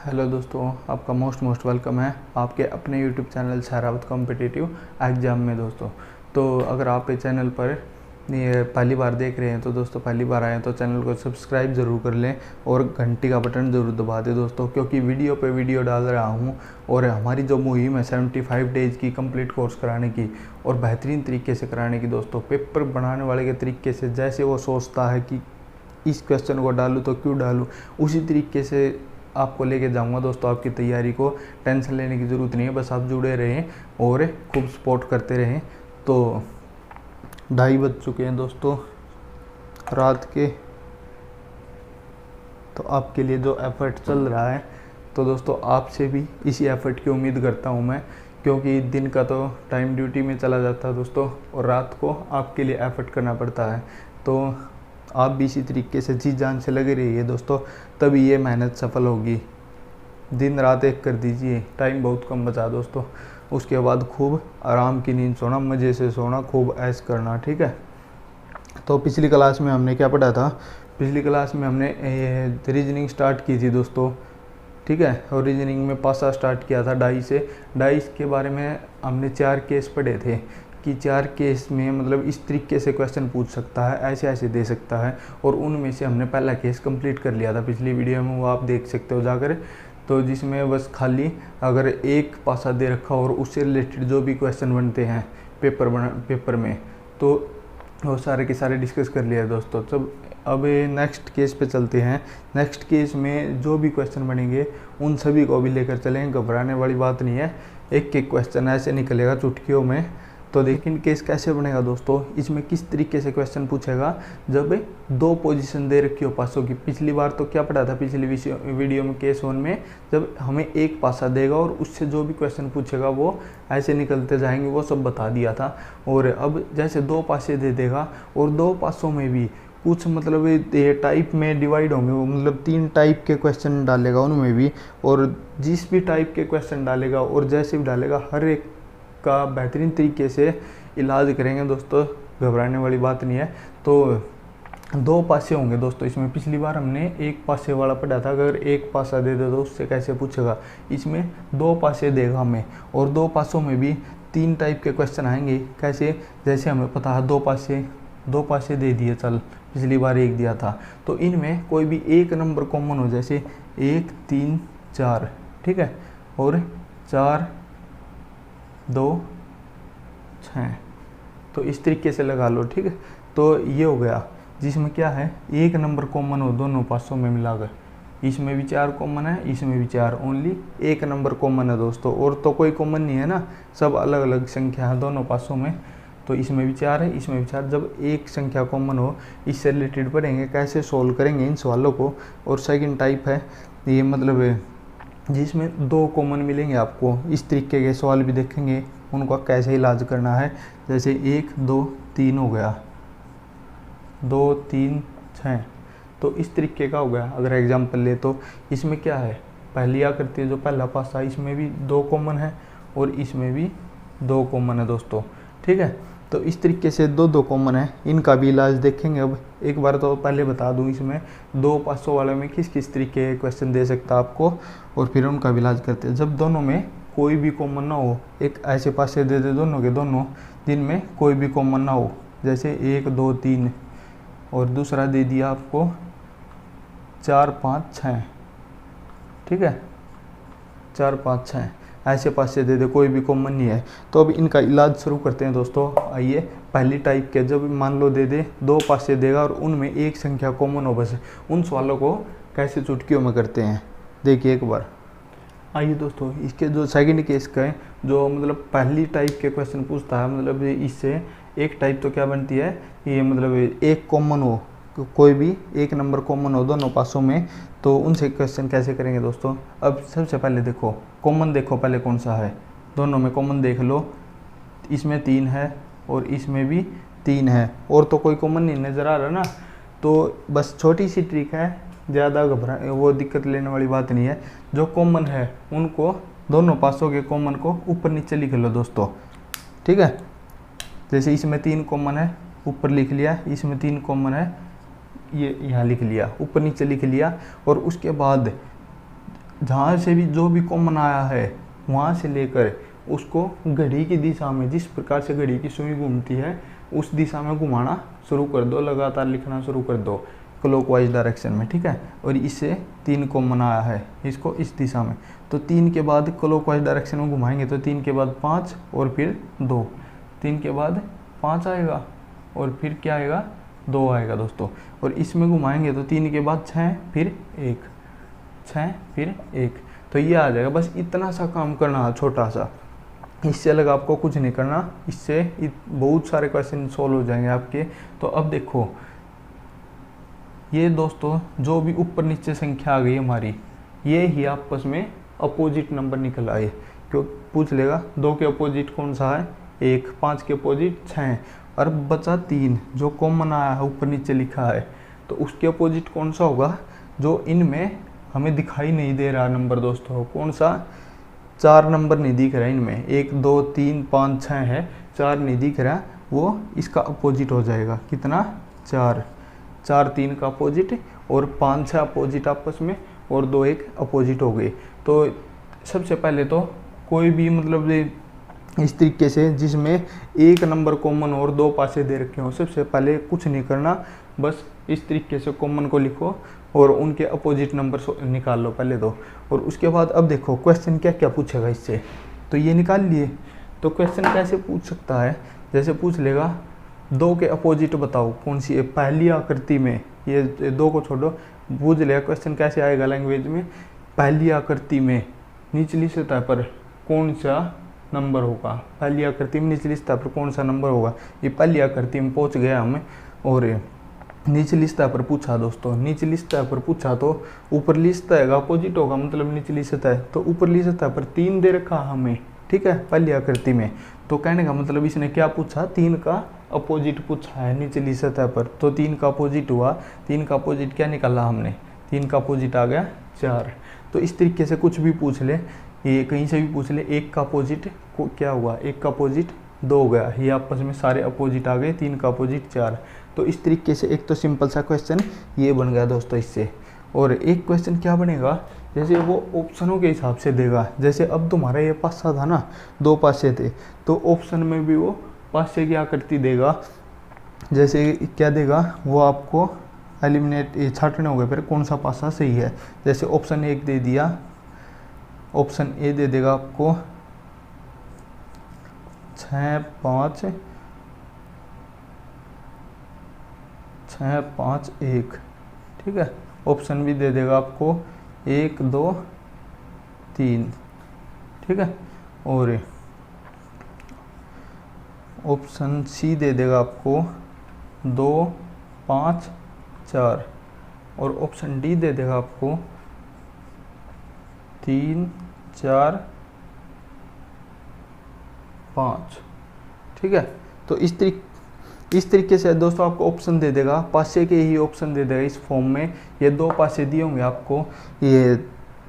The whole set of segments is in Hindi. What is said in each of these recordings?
हेलो दोस्तों, आपका मोस्ट वेलकम है आपके अपने YouTube channel Sehrawat competitive exam में। दोस्तों तो अगर आप इस चैनल पर ये पहली बार देख रहे हैं तो दोस्तों पहली बार आए हैं तो चैनल को सब्सक्राइब ज़रूर कर लें और घंटी का बटन ज़रूर दबा दें दोस्तों, क्योंकि वीडियो पे वीडियो डाल रहा हूँ। और हमारी जो मुहिम है 75 डेज़ की कंप्लीट कोर्स कराने की और बेहतरीन तरीके से कराने की दोस्तों, पेपर बनाने वाले के तरीके से जैसे वो सोचता है कि इस क्वेश्चन को डालूँ तो क्यों डालूँ, उसी तरीके से आपको लेके जाऊंगा दोस्तों। आपकी तैयारी को टेंशन लेने की ज़रूरत नहीं है, बस आप जुड़े रहें और खूब सपोर्ट करते रहें। तो 2:30 बज चुके हैं दोस्तों रात के, तो आपके लिए जो एफ़र्ट चल रहा है तो दोस्तों आपसे भी इसी एफ़र्ट की उम्मीद करता हूं मैं, क्योंकि दिन का तो टाइम ड्यूटी में चला जाता है दोस्तों और रात को आपके लिए एफ़र्ट करना पड़ता है। तो आप भी इसी तरीके से जी जान से लगे रहिए दोस्तों, तभी ये मेहनत सफल होगी। दिन रात एक कर दीजिए, टाइम बहुत कम बचा दोस्तों। उसके बाद खूब आराम की नींद सोना, मज़े से सोना, खूब ऐश करना, ठीक है। तो पिछली क्लास में हमने क्या पढ़ा था? पिछली क्लास में हमने रीजनिंग स्टार्ट की थी दोस्तों, ठीक है। और रीजनिंग में पासा स्टार्ट किया था डाइस से। डाइस के बारे में हमने 4 केस पढ़े थे कि 4 केस में मतलब इस तरीके से क्वेश्चन पूछ सकता है, ऐसे ऐसे दे सकता है। और उनमें से हमने पहला केस कंप्लीट कर लिया था पिछली वीडियो में, वो आप देख सकते हो जाकर। तो जिसमें बस खाली अगर एक पासा दे रखा और उससे रिलेटेड जो भी क्वेश्चन बनते हैं पेपर में, तो वो सारे के सारे डिस्कस कर लिया दोस्तों। अब नेक्स्ट केस पे चलते हैं। नेक्स्ट केस में जो भी क्वेश्चन बनेंगे उन सभी को भी लेकर चलें, घबराने वाली बात नहीं है। एक एक क्वेश्चन ऐसे निकलेगा चुटकियों में। तो लेकिन केस कैसे बनेगा दोस्तों, इसमें किस तरीके से क्वेश्चन पूछेगा जब 2 पोजीशन दे रखी हो पासों की। पिछली बार तो क्या पढ़ा था पिछली वीडियो में, केस 1 में जब हमें एक पासा देगा और उससे जो भी क्वेश्चन पूछेगा वो ऐसे निकलते जाएंगे, वो सब बता दिया था। और अब जैसे 2 पासे दे देगा और 2 पासों में भी कुछ मतलब टाइप में डिवाइड होंगे, मतलब 3 टाइप के क्वेश्चन डालेगा उनमें भी। और जिस भी टाइप के क्वेश्चन डालेगा और जैसे भी डालेगा हर एक का बेहतरीन तरीके से इलाज करेंगे दोस्तों, घबराने वाली बात नहीं है। तो 2 पासे होंगे दोस्तों इसमें। पिछली बार हमने एक पासे वाला पढ़ा था, अगर एक पासा दे दे तो उससे कैसे पूछेगा। इसमें 2 पासे देगा हमें और 2 पासों में भी 3 टाइप के क्वेश्चन आएंगे। कैसे? जैसे हमें पता है 2 पासे दे दिए, चल पिछली बार 1 दिया था, तो इनमें कोई भी एक नंबर कॉमन हो, जैसे 1 3 4, ठीक है, और 4 2 6, तो इस तरीके से लगा लो, ठीक है। तो ये हो गया जिसमें क्या है, एक नंबर कॉमन हो दोनों पासों में मिलाकर। इसमें भी 4 कॉमन है, इसमें भी 4, ओनली एक नंबर कॉमन है दोस्तों। और तो कोई कॉमन नहीं है ना, सब अलग अलग संख्या है दोनों पासों में। तो इसमें भी 4 है, इसमें भी 4। जब एक संख्या कॉमन हो, इससे रिलेटेड पढ़ेंगे कैसे सोल्व करेंगे इन सवालों को। और सेकंड टाइप है ये, मतलब जिसमें 2 कॉमन मिलेंगे आपको, इस तरीके के सवाल भी देखेंगे, उनका कैसे इलाज करना है। जैसे 1 2 3 हो गया, 2 3 6, तो इस तरीके का हो गया। अगर एग्जाम्पल ले तो इसमें क्या है, पहली आकृति है जो पहला पासा, इसमें भी 2 कॉमन है और इसमें भी 2 कॉमन है दोस्तों, ठीक है। तो इस तरीके से 2 कॉमन है, इनका भी इलाज देखेंगे। अब एक बार तो पहले बता दूं, इसमें 2 पासों वाले में किस किस तरीके के क्वेश्चन दे सकता आपको, और फिर उनका भी इलाज करते हैं। जब दोनों में कोई भी कॉमन ना हो, एक ऐसे पासे दे दे दोनों के दोनों जिनमें कोई भी कॉमन ना हो, जैसे 1 2 3, और दूसरा दे दिया आपको 4 5 6, ठीक है, 4 5 6, ऐसे पासे दे दे, कोई भी कॉमन नहीं है। तो अब इनका इलाज शुरू करते हैं दोस्तों। आइए, पहली टाइप के जब मान लो दे दे 2 पासे देगा और उनमें एक संख्या कॉमन हो, बस उन सवालों को कैसे चुटकियों में करते हैं देखिए एक बार। आइए दोस्तों, इसके जो सेकंड केस का है, जो मतलब पहली टाइप के क्वेश्चन पूछता है, मतलब इससे एक टाइप तो क्या बनती है, ये मतलब एक कॉमन हो, कोई भी एक नंबर कॉमन हो दोनों पासों में, तो उनसे क्वेश्चन कैसे करेंगे दोस्तों। अब सबसे पहले देखो कॉमन, देखो पहले कौन सा है, दोनों में कॉमन देख लो। इसमें 3 है और इसमें भी 3 है, और तो कोई कॉमन नहीं नज़र आ रहा ना। तो बस छोटी सी ट्रिक है, ज़्यादा घबरा वो दिक्कत लेने वाली बात नहीं है। जो कॉमन है उनको, दोनों पासों के कॉमन को ऊपर नीचे लिख लो दोस्तों, ठीक है। जैसे इसमें 3 कॉमन है, ऊपर लिख लिया, इसमें 3 कॉमन है, ये यहाँ लिख लिया, ऊपर नीचे लिख लिया। और उसके बाद जहाँ से भी जो भी कॉमन आया है वहाँ से लेकर उसको घड़ी की दिशा में, जिस प्रकार से घड़ी की सुई घूमती है उस दिशा में घुमाना शुरू कर दो, लगातार लिखना शुरू कर दो क्लॉकवाइज डायरेक्शन में, ठीक है। और इससे 3 कॉमन आया है, इसको इस दिशा में, तो 3 के बाद क्लॉकवाइज डायरेक्शन में घुमाएंगे तो 3 के बाद 5 और फिर 2, 3 के बाद 5 आएगा और फिर क्या आएगा 2 आएगा दोस्तों। और इसमें घुमाएंगे तो 3 के बाद 6 फिर 1, 6 फिर 1, तो ये आ जाएगा। बस इतना सा काम करना है छोटा सा, इससे अलग आपको कुछ नहीं करना, इससे बहुत सारे क्वेश्चन सॉल्व हो जाएंगे आपके। तो अब देखो ये दोस्तों जो भी ऊपर नीचे संख्या आ गई हमारी, ये ही आपस में अपोजिट नंबर निकल आए। क्यों पूछ लेगा 2 के अपोजिट कौन सा है 1, 5 के अपोजिट 6 और बचा 3 जो कॉमन आया है ऊपर नीचे लिखा है, तो उसके अपोजिट कौन सा होगा जो इनमें हमें दिखाई नहीं दे रहा नंबर दोस्तों, कौन सा 4 नंबर नहीं दिख रहा इनमें, 1 2 3 5 6 है, 4 नहीं दिख रहा, वो इसका अपोजिट हो जाएगा। कितना 4, 4 3 का अपोजिट और 5 6 अपोजिट आपस में और 2 1 अपोजिट हो गए। तो सबसे पहले तो कोई भी मतलब इस तरीके से जिसमें 1 नंबर कॉमन और 2 पासे दे रखे हो, सबसे पहले कुछ नहीं करना, बस इस तरीके से कॉमन को लिखो और उनके अपोजिट नंबर निकाल लो पहले तो। और उसके बाद अब देखो क्वेश्चन क्या क्या पूछेगा इससे, तो ये निकाल लिए। तो क्वेश्चन कैसे पूछ सकता है, जैसे पूछ लेगा 2 के अपोजिट बताओ कौन सी है पहली आकृति में, ये 2 को छोड़ो, पूछ लेगा क्वेश्चन कैसे आएगा लैंग्वेज में, पहली आकृति में निचली सतह पर कौन सा नंबर होगा, पहली आकृति में निचली सतह पर कौन सा नंबर होगा। ये पहली आकृति में पहुंच गया हमें और निचली सतह पर पूछा दोस्तों, निचली सतह पर पूछा तो ऊपरली सतह का अपोजिट होगा, मतलब निचली सतह, तो ऊपरली सतह पर 3 दे रखा हमें, ठीक है, पहली आकृति में। तो कहने का मतलब इसने क्या पूछा, 3 का अपोजिट पूछा है निचली सतह पर, तो 3 का अपोजिट हुआ, 3 का अपोजिट क्या निकाला हमने, 3 का अपोजिट आ गया 4। तो इस तरीके से कुछ भी पूछ ले, ये कहीं से भी पूछ ले, 1 का अपोजिट को क्या हुआ, 1 का अपोजिट 2 हो गया, ये आपस में सारे अपोजिट आ गए, 3 का अपोजिट 4। तो इस तरीके से एक तो सिंपल सा क्वेश्चन ये बन गया दोस्तों इससे। और एक क्वेश्चन क्या बनेगा, जैसे वो ऑप्शनों के हिसाब से देगा, जैसे अब तुम्हारा ये पासा था ना, 2 पासे थे, तो ऑप्शन में भी वो पासे की आकृति देगा, जैसे क्या देगा वो आपको एलिमिनेट छाटने होंगे फिर कौन सा पासा सही है। जैसे ऑप्शन 1 दे दिया, ऑप्शन ए दे देगा आपको 6 5 6 5 1, ठीक है। ऑप्शन भी दे देगा आपको 1 2 3, ठीक है। और ऑप्शन सी दे देगा आपको 2 5 4 और ऑप्शन डी दे देगा आपको 3 4 5, ठीक है। तो इस तरीके से दोस्तों आपको ऑप्शन दे देगा, पासे के ही ऑप्शन दे देगा इस फॉर्म में। ये 2 पासे दिए होंगे आपको, ये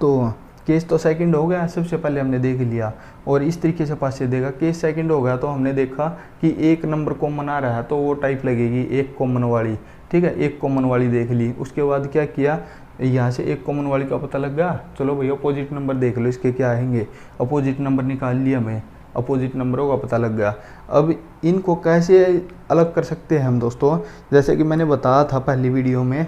तो केस तो सेकंड हो गया, सबसे पहले हमने देख लिया। और इस तरीके से पासे देगा, केस सेकंड हो गया तो हमने देखा कि 1 नंबर कॉमन आ रहा है तो वो टाइप लगेगी 1 कॉमन वाली, ठीक है, 1 कॉमन वाली देख ली। उसके बाद क्या किया, यहाँ से 1 कॉमन वाली का पता लग गया, चलो भैया अपोजिट नंबर देख लो इसके क्या आएंगे, अपोजिट नंबर निकाल लिया, हमें अपोजिट नंबरों का पता लग गया। अब इनको कैसे अलग कर सकते हैं हम दोस्तों, जैसे कि मैंने बताया था पहली वीडियो में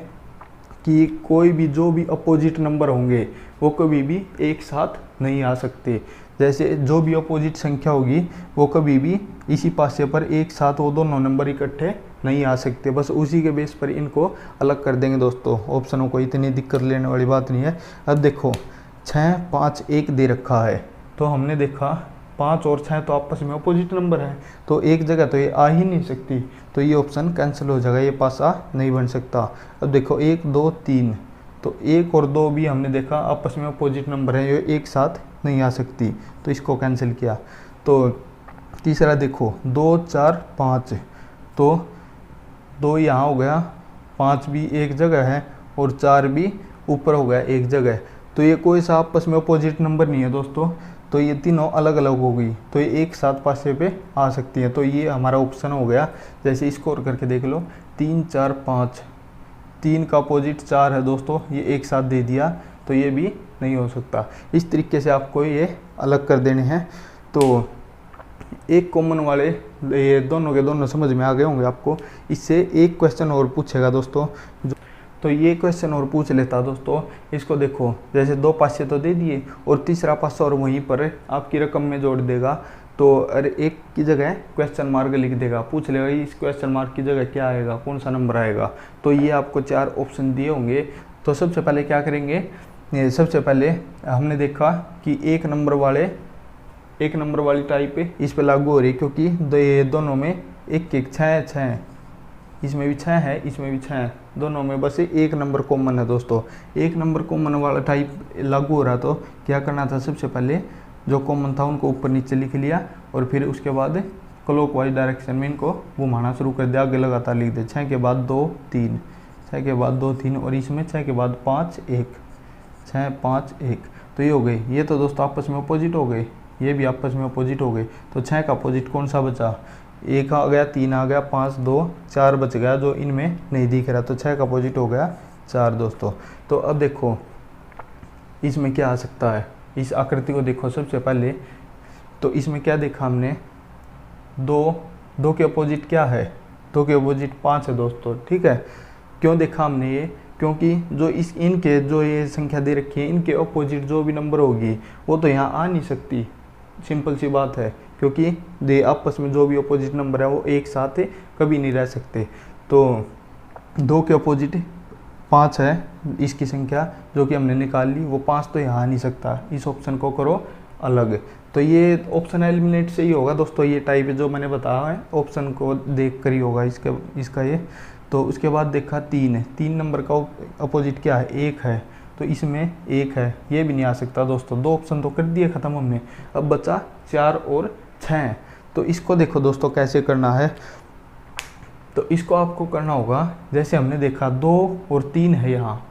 कि कोई भी जो भी अपोजिट नंबर होंगे वो कभी भी एक साथ नहीं आ सकते। जैसे जो भी अपोजिट संख्या होगी वो कभी भी इसी पासे पर एक साथ वो दोनों नंबर इकट्ठे नहीं आ सकते, बस उसी के बेस पर इनको अलग कर देंगे दोस्तों। ऑप्शनों को इतनी दिक्कत लेने वाली बात नहीं है। अब देखो 6 5 1 दे रखा है, तो हमने देखा 5 और 6 तो आपस में अपोजिट नंबर है, तो एक जगह तो ये आ ही नहीं सकती, तो ये ऑप्शन कैंसिल हो जाएगा, ये पासा नहीं बन सकता। अब देखो 1 2 3, तो 1 और 2 भी हमने देखा आपस में अपोजिट नंबर है, ये एक साथ नहीं आ सकती, तो इसको कैंसिल किया। तो तीसरा देखो 2 4 5, तो 2 यहाँ हो गया, 5 भी एक जगह है और 4 भी ऊपर हो गया एक जगह, तो ये कोई सा आपस में अपोजिट नंबर नहीं है दोस्तों, तो ये तीनों अलग अलग हो गई, तो ये एक साथ पासे पे आ सकती है। तो ये हमारा ऑप्शन हो गया। जैसे स्कोर करके देख लो 3 4 5, 3 का अपोजिट 4 है दोस्तों, ये एक साथ दे दिया, तो ये भी नहीं हो सकता। इस तरीके से आपको ये अलग कर देने हैं। तो एक कॉमन वाले ये दोनों के दोनों समझ में आ गए होंगे आपको। इससे एक क्वेश्चन और पूछेगा दोस्तों, तो ये क्वेश्चन और पूछ लेता दोस्तों। इसको देखो, जैसे 2 पासे तो दे दिए और तीसरा पासा और वहीं पर आपकी रकम में जोड़ देगा, तो अरे एक की जगह क्वेश्चन मार्क लिख देगा, पूछ लेगा इस क्वेश्चन मार्क की जगह क्या आएगा, कौन सा नंबर आएगा। तो ये आपको 4 ऑप्शन दिए होंगे। तो सबसे पहले क्या करेंगे, सबसे पहले हमने देखा कि एक नंबर वाली टाइप इस पे लागू हो रही है, क्योंकि ये दोनों में एक 6 है, इसमें भी 6 है, इसमें भी 6 है, दोनों में बस एक नंबर कॉमन है दोस्तों। एक नंबर कॉमन वाला टाइप लागू हो रहा, तो क्या करना था, सबसे पहले जो कॉमन था उनको ऊपर नीचे लिख लिया और फिर उसके बाद क्लॉकवाइज डायरेक्शन में इनको घुमाना शुरू कर दिया, आगे लगातार लिख दे। 6 के बाद 2 3, 6 के बाद 2 3 और इसमें 6 के बाद 5 1, 6 5 1, तो ये हो गई। ये तो दोस्तों आपस में अपोजिट हो गए, ये भी आपस में अपोजिट हो गए। तो 6 का अपोजिट कौन सा बचा, 1 आ गया, 3 आ गया, 5 2 4 बच गया जो इनमें नहीं दिख रहा, तो 6 का अपोजिट हो गया 4 दोस्तों। तो अब देखो इसमें क्या आ सकता है, इस आकृति को देखो सबसे पहले। तो इसमें क्या देखा हमने, 2 के अपोजिट क्या है, 2 के अपोजिट 5 है दोस्तों, ठीक है। क्यों देखा हमने ये, क्योंकि जो इनके जो ये संख्या दे रखी है, इनके अपोजिट जो भी नंबर होगी वो तो यहाँ आ नहीं सकती, सिंपल सी बात है, क्योंकि ये आपस में जो भी अपोजिट नंबर है वो एक साथ कभी नहीं रह सकते। तो 2 के अपोजिट 5 है इसकी संख्या जो कि हमने निकाल ली, वो 5 तो यहाँ आ नहीं सकता, इस ऑप्शन को करो अलग। तो ये ऑप्शन एलिमिनेट से ही होगा दोस्तों, ये टाइप जो मैंने बताया है ऑप्शन को देख कर ही होगा इसका ये। तो उसके बाद देखा 3 है, 3 नंबर का अपोजिट क्या है, 1 है, तो इसमें 1 है, ये भी नहीं आ सकता दोस्तों। 2 ऑप्शन तो कर दिए ख़त्म हमने, अब बचा 4 और 6। तो इसको देखो दोस्तों कैसे करना है। तो इसको आपको करना होगा, जैसे हमने देखा 2 और 3 है यहाँ,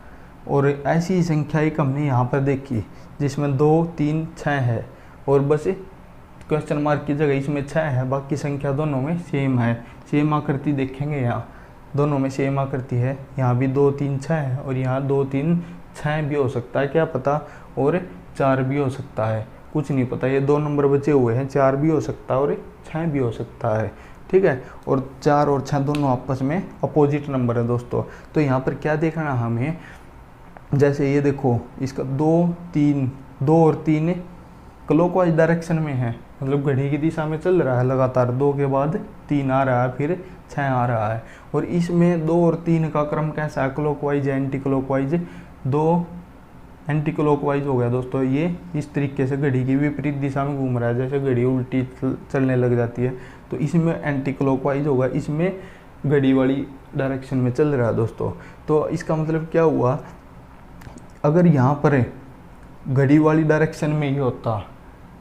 और ऐसी ही संख्या एक हमने यहाँ पर देखी जिसमें 2 3 6 है, और बस क्वेश्चन मार्क की जगह इसमें 6 है, बाकी संख्या दोनों में सेम है। सेम आकृति देखेंगे, यहाँ दोनों में सेम आकृति है, यहाँ भी 2 3 6 है और यहाँ 2 3 6 भी हो सकता है, क्या पता, और 4 भी हो सकता है, कुछ नहीं पता। ये 2 नंबर बचे हुए हैं, 4 भी हो सकता है और 6 भी हो सकता है, ठीक है। और 4 और 6 दोनों आपस में अपोजिट नंबर है दोस्तों। तो यहाँ पर क्या देखना हमें, जैसे ये देखो इसका 2 और 3 क्लॉकवाइज डायरेक्शन में है, मतलब घड़ी की दिशा में चल रहा है लगातार, 2 के बाद 3 आ रहा है, फिर 6 आ रहा है। और इसमें 2 और 3 का क्रम कैसा है, clockwise anti clockwise, 2 anti clockwise हो गया दोस्तों। ये इस तरीके से घड़ी की विपरीत दिशा में घूम रहा है, जैसे घड़ी उल्टी चलने लग जाती है, तो इसमें एंटी क्लॉकवाइज होगा, इसमें घड़ी वाली डायरेक्शन में चल रहा है दोस्तों। तो इसका मतलब क्या हुआ, अगर यहाँ पर घड़ी वाली डायरेक्शन में ही होता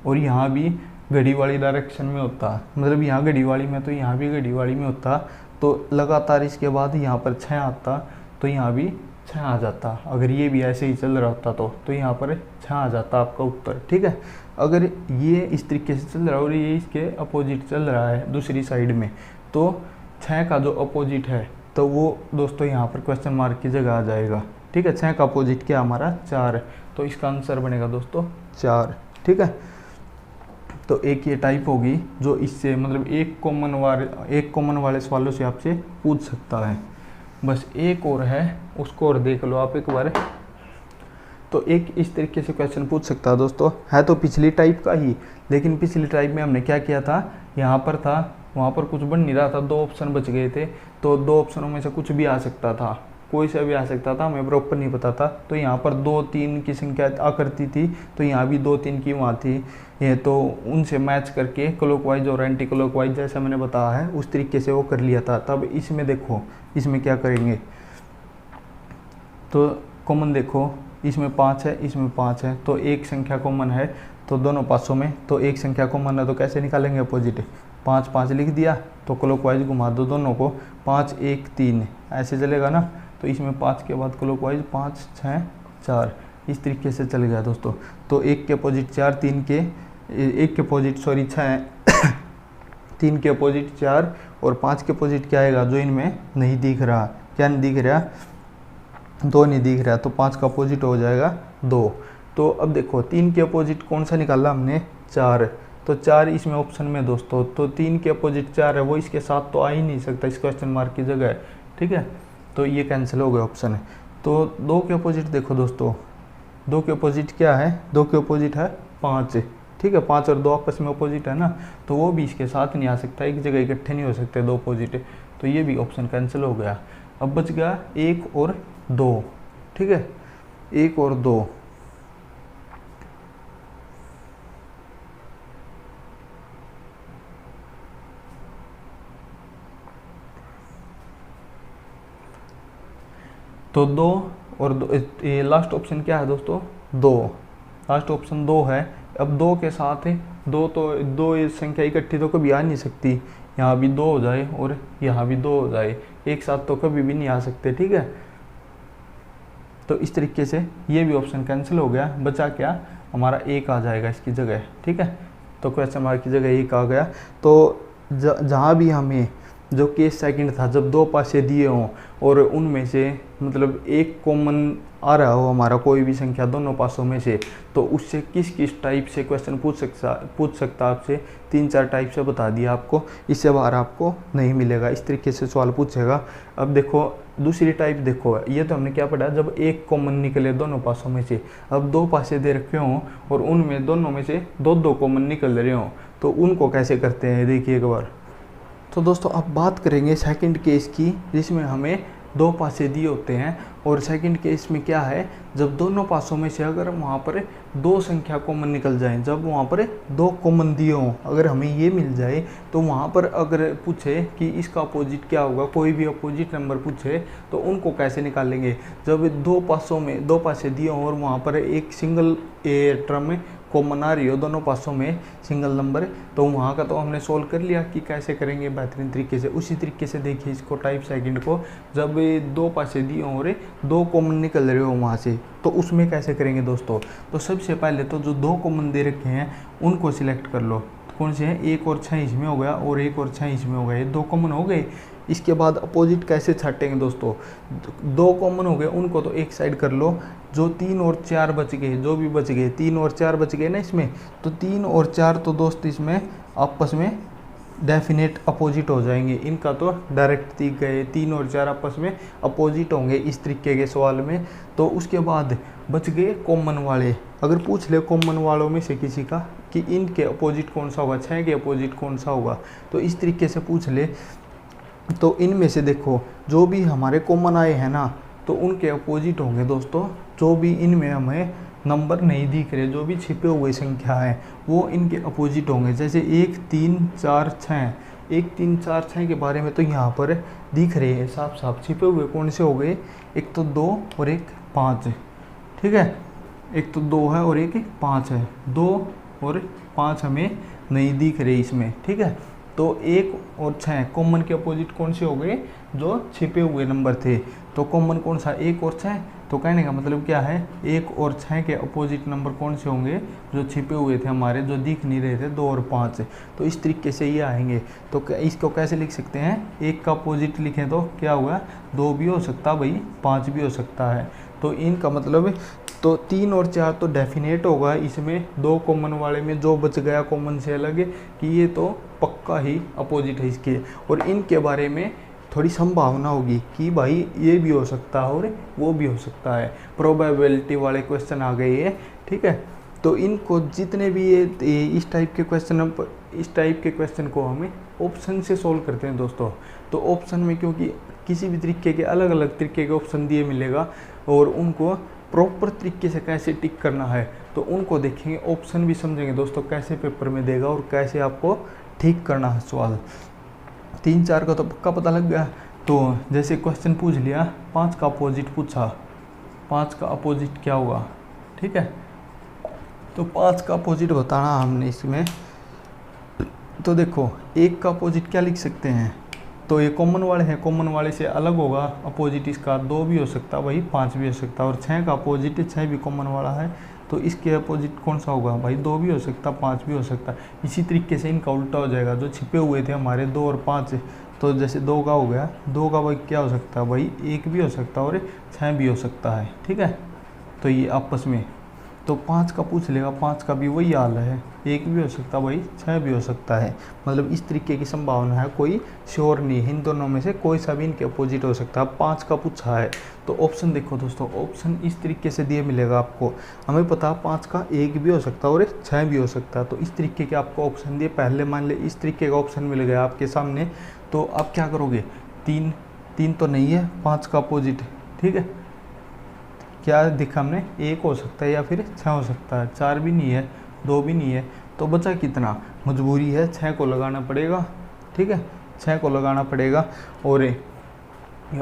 और यहाँ भी घड़ी वाली डायरेक्शन में होता, मतलब यहाँ घड़ी वाली में तो यहाँ भी घड़ी वाली में होता, तो लगातार इसके बाद यहाँ पर 6 आता, तो यहाँ भी 6 आ जाता। अगर ये भी ऐसे ही चल रहा होता तो यहाँ पर 6 आ जाता आपका उत्तर, ठीक है। अगर ये इस तरीके से चल रहा है और ये इसके अपोजिट चल रहा है दूसरी साइड में, तो 6 का जो अपोजिट है तो वो दोस्तों यहाँ पर क्वेश्चन मार्क की जगह आ जाएगा, ठीक है। 6 का अपोजिट क्या हमारा 4 है, तो इसका आंसर बनेगा दोस्तों 4, ठीक है। तो एक ये टाइप होगी जो इससे मतलब एक कॉमन वाले सवालों से आपसे पूछ सकता है। बस एक और है, उसको और देख लो आप एक बार। तो एक इस तरीके से क्वेश्चन पूछ सकता है दोस्तों, है तो पिछली टाइप का ही, लेकिन पिछली टाइप में हमने क्या किया था, यहाँ पर था, वहाँ पर कुछ बन नहीं रहा था, 2 ऑप्शन बच गए थे, तो 2 ऑप्शनों में से कुछ भी आ सकता था, कोई सा भी आ सकता था, हमें प्रॉपर नहीं पता था। तो यहाँ पर 2 3 की संख्या आ करती थी, तो यहाँ भी 2 3 की वहाँ थी, ये तो उनसे मैच करके क्लॉकवाइज और एंटी क्लॉकवाइज जैसा मैंने बताया है उस तरीके से वो कर लिया था। तब इसमें देखो, इसमें क्या करेंगे, तो कॉमन देखो, इसमें 5 है, इसमें 5 है, तो एक संख्या कॉमन है, तो दोनों पासों में तो एक संख्या कॉमन है, तो कैसे निकालेंगे अपोजिट, 5 5 लिख दिया, तो क्लॉकवाइज घुमा दो दोनों को, 5 1 3 ऐसे चलेगा ना। तो इसमें 5 के बाद क्लॉकवाइज 5 6 4 इस तरीके से चल गया दोस्तों। तो एक के अपोजिट 4, 3 के एक के अपोजिट 6 3 के अपोजिट 4 और 5 के अपोजिट क्या आएगा जो इनमें नहीं दिख रहा, क्या नहीं दिख रहा, दो नहीं दिख रहा, तो 5 का अपोजिट हो जाएगा 2। तो अब देखो 3 के अपोजिट कौन सा निकाला हमने, 4। तो 4 इसमें ऑप्शन में दोस्तों, तो 3 के अपोजिट 4 है, वो इसके साथ तो आ ही नहीं सकता, इस क्वेश्चन मार्क की जगह है, ठीक है। तो ये कैंसिल हो गया ऑप्शन। तो 2 के अपोजिट देखो दोस्तों, 2 के अपोजिट क्या है, 2 के अपोजिट है 5, ठीक है। 5 और 2 आपस में अपोजिट है ना, तो वो भी इसके साथ नहीं आ सकता, एक जगह इकट्ठे नहीं हो सकते 2 अपोजिट, तो ये भी ऑप्शन कैंसिल हो गया। अब बच गया 1 और 2, ठीक है, 1 और 2। तो 2 और 2, ये लास्ट ऑप्शन क्या है दोस्तों, 2, लास्ट ऑप्शन 2 है। अब 2 के साथ 2, तो 2 ये संख्या इकट्ठी तो कभी आ नहीं सकती, यहाँ भी 2 हो जाए और यहाँ भी 2 हो जाए, एक साथ तो कभी भी नहीं आ सकते, ठीक है। तो इस तरीके से ये भी ऑप्शन कैंसिल हो गया, बचा क्या हमारा 1 आ जाएगा इसकी जगह, ठीक है। तो क्वेश्चन मार्क की जगह 1 आ गया। तो जहाँ भी हमें जो केस सेकंड था, जब 2 पासे दिए हों और उनमें से मतलब एक कॉमन आ रहा हो हमारा कोई भी संख्या दोनों पासों में से, तो उससे किस किस टाइप से क्वेश्चन पूछ सकता आपसे, 3-4 टाइप से बता दिया आपको, इससे बाहर आपको नहीं मिलेगा, इस तरीके से सवाल पूछेगा। अब देखो दूसरी टाइप देखो, ये तो हमने क्या पढ़ा, जब एक कॉमन निकले दोनों पासों में से, अब 2 पासे दे रखे हों और उनमें दोनों में से 2-2 कॉमन निकल रहे हों, तो उनको कैसे करते हैं देखिए एक बार। तो दोस्तों अब बात करेंगे सेकंड केस की, जिसमें हमें 2 पासे दिए होते हैं, और सेकंड केस में क्या है, जब दोनों पासों में से अगर वहाँ पर 2 संख्या कॉमन निकल जाएं, जब वहाँ पर 2 कॉमन दिए हों, अगर हमें ये मिल जाए, तो वहाँ पर अगर पूछे कि इसका अपोजिट क्या होगा, कोई भी अपोजिट नंबर पूछे, तो उनको कैसे निकालेंगे। जब 2 पासों में 2 पासे दिए हों और वहाँ पर एक सिंगल टर्म कॉमन आ रही हो दोनों पासों में सिंगल नंबर, तो वहाँ का तो हमने सोल्व कर लिया कि कैसे करेंगे बेहतरीन तरीके से। उसी तरीके से देखिए इसको टाइप सेकंड को, जब 2 पासे दिए हों और 2 कॉमन निकल रहे हो वहाँ से, तो उसमें कैसे करेंगे दोस्तों। तो सबसे पहले तो जो 2 कॉमन दे रखे हैं उनको सिलेक्ट कर लो, कौन से हैं, 1 और 6 इसमें हो गया और 1 और 6 इसमें हो गया, ये 2 कॉमन हो गए। इसके बाद अपोजिट कैसे छाटेंगे दोस्तों, 2 कॉमन हो गए उनको तो एक साइड कर लो, जो 3 और 4 बच गए, जो भी बच गए 3 और 4 बच गए ना इसमें, तो 3 और 4 तो दोस्त इसमें आपस में डेफिनेट अपोजिट हो जाएंगे, इनका तो डायरेक्ट दिख गए, 3 और 4 आपस में अपोजिट होंगे इस तरीके के सवाल में। तो उसके बाद बच गए कॉमन वाले, अगर पूछ ले कॉमन वालों में से किसी का कि इनके अपोजिट कौन सा होगा, 6 के अपोजिट कौन सा होगा, तो इस तरीके से पूछ ले, तो इनमें से देखो जो भी हमारे कॉमन आए हैं ना, तो उनके अपोजिट होंगे दोस्तों, जो भी इनमें हमें नंबर नहीं दिख रहे, जो भी छिपे हुए संख्या है वो इनके अपोजिट होंगे। जैसे 1 3 4 6, 1 3 4 6 के बारे में तो यहाँ पर दिख रहे हैं साफ साफ, छिपे हुए कौन से हो गए, एक तो 2 और एक 5, ठीक है, एक तो 2 है और एक 5 है, 2 और 5 हमें नहीं दिख रहे इसमें, ठीक है। तो 1 और 6 कॉमन के अपोजिट कौन से हो गए, जो छिपे हुए नंबर थे, तो कॉमन कौन सा, 1 और 6, तो कहने का मतलब क्या है, 1 और 6 के अपोजिट नंबर कौन से होंगे, जो छिपे हुए थे हमारे, जो दिख नहीं रहे थे, 2 और 5, तो इस तरीके से ये आएंगे। तो इसको कैसे लिख सकते हैं, 1 का अपोजिट लिखें तो क्या हुआ, 2 भी हो सकता भाई, 5 भी हो सकता है, तो इनका मतलब तो 3 और 4 तो डेफिनेट होगा इसमें, 2 कॉमन वाले में जो बच गया कॉमन से अलग कि ये तो पक्का ही अपोजिट है इसके, और इनके बारे में थोड़ी संभावना होगी कि भाई ये भी हो सकता है और वो भी हो सकता है, प्रोबेबिलिटी वाले क्वेश्चन आ गए ये, ठीक है। तो इनको जितने भी ये इस टाइप के क्वेश्चन को हमें ऑप्शन से सोल्व करते हैं दोस्तों। तो ऑप्शन में क्योंकि किसी भी तरीके के अलग अलग तरीके के ऑप्शन दिए मिलेगा, और उनको प्रॉपर तरीके से कैसे टिक करना है तो उनको देखेंगे, ऑप्शन भी समझेंगे दोस्तों कैसे पेपर में देगा और कैसे आपको ठीक करना है सवाल। 3 4 का तो पक्का पता लग गया। तो जैसे क्वेश्चन पूछ लिया, 5 का अपोजिट पूछा, 5 का अपोजिट क्या होगा, ठीक है। तो 5 का अपोजिट बताना हमने इसमें, तो देखो 1 का अपोजिट क्या लिख सकते हैं, तो ये कॉमन वाले हैं, कॉमन वाले से अलग होगा अपोजिट इसका, 2 भी हो सकता भाई, 5 भी हो सकता, और 6 का अपोजिट 6 भी कॉमन वाला है, तो इसके अपोजिट कौन सा होगा भाई, 2 भी हो सकता, 5 भी हो सकता। इसी तरीके से इनका उल्टा हो जाएगा, जो छिपे हुए थे हमारे 2 और 5, तो जैसे 2 का हो गया, 2 का भाई क्या हो सकता है भाई, 1 भी हो सकता है और 6 भी हो सकता है, ठीक है। तो ये आपस में, तो 5 का पूछ लेगा, 5 का भी वही हाल है, 1 भी हो सकता है भाई, 6 भी हो सकता है। मतलब इस तरीके की संभावना है, कोई श्योर नहीं है, इन दोनों में से कोई सा भी इनके अपोजिट हो सकता है। 5 का पूछा है तो ऑप्शन देखो दोस्तों, ऑप्शन इस तरीके से दिए मिलेगा आपको। हमें पता है 5 का 1 भी हो सकता है और 6 भी हो सकता है। तो इस तरीके के आपको ऑप्शन दिए, पहले मान ले इस तरीके का ऑप्शन मिल गया आपके सामने, तो आप क्या करोगे, 3 तो नहीं है, 5 का अपोजिट, ठीक है। क्या दिखा हमने, 1 हो सकता है या फिर 6 हो सकता है, 4 भी नहीं है, 2 भी नहीं है, तो बचा कितना, मजबूरी है 6 को लगाना पड़ेगा, ठीक है, 6 को लगाना पड़ेगा। और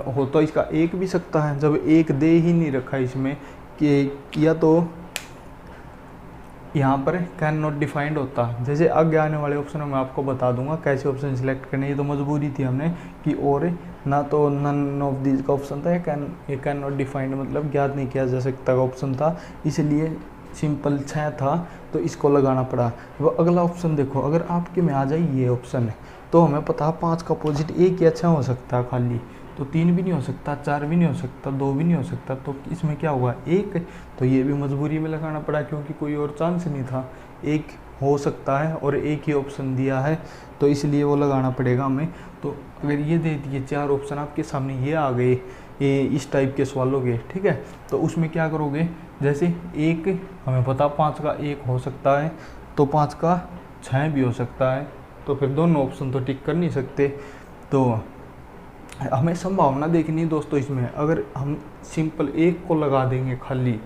हो तो इसका 1 भी सकता है, जब 1 दे ही नहीं रखा इसमें कि, या तो यहाँ पर कैन नॉट डिफाइंड होता। जैसे आगे आने वाले ऑप्शनों में आपको बता दूंगा कैसे ऑप्शन सिलेक्ट करने, ये तो मजबूरी थी हमने कि, और ना तो नन ऑफ दीज का ऑप्शन था, ये कैन नॉट डिफाइंड मतलब ज्ञात नहीं किया जा सकता का ऑप्शन था, इसलिए सिंपल 6 था तो इसको लगाना पड़ा। वो अगला ऑप्शन देखो, अगर आपके में आ जाए ये ऑप्शन है तो हमें पता है 5 का अपोजिट 1 या 6 हो सकता है खाली, तो 3 भी नहीं हो सकता, 4 भी नहीं हो सकता, 2 भी नहीं हो सकता, तो इसमें क्या हुआ 1, तो ये भी मजबूरी में लगाना पड़ा क्योंकि कोई और चांस नहीं था, 1 हो सकता है और 1 ही ऑप्शन दिया है तो इसलिए वो लगाना पड़ेगा हमें। तो अगर ये दे दिए 4 ऑप्शन आपके सामने ये आ गए, ये इस टाइप के सवालों के, ठीक है, तो उसमें क्या करोगे, जैसे 1 हमें पता 5 का 1 हो सकता है, तो 5 का 6 भी हो सकता है, तो फिर दोनों ऑप्शन तो टिक कर नहीं सकते। तो हमें संभावना देखनी है दोस्तों इसमें, अगर हम सिंपल 1 को लगा देंगे खाली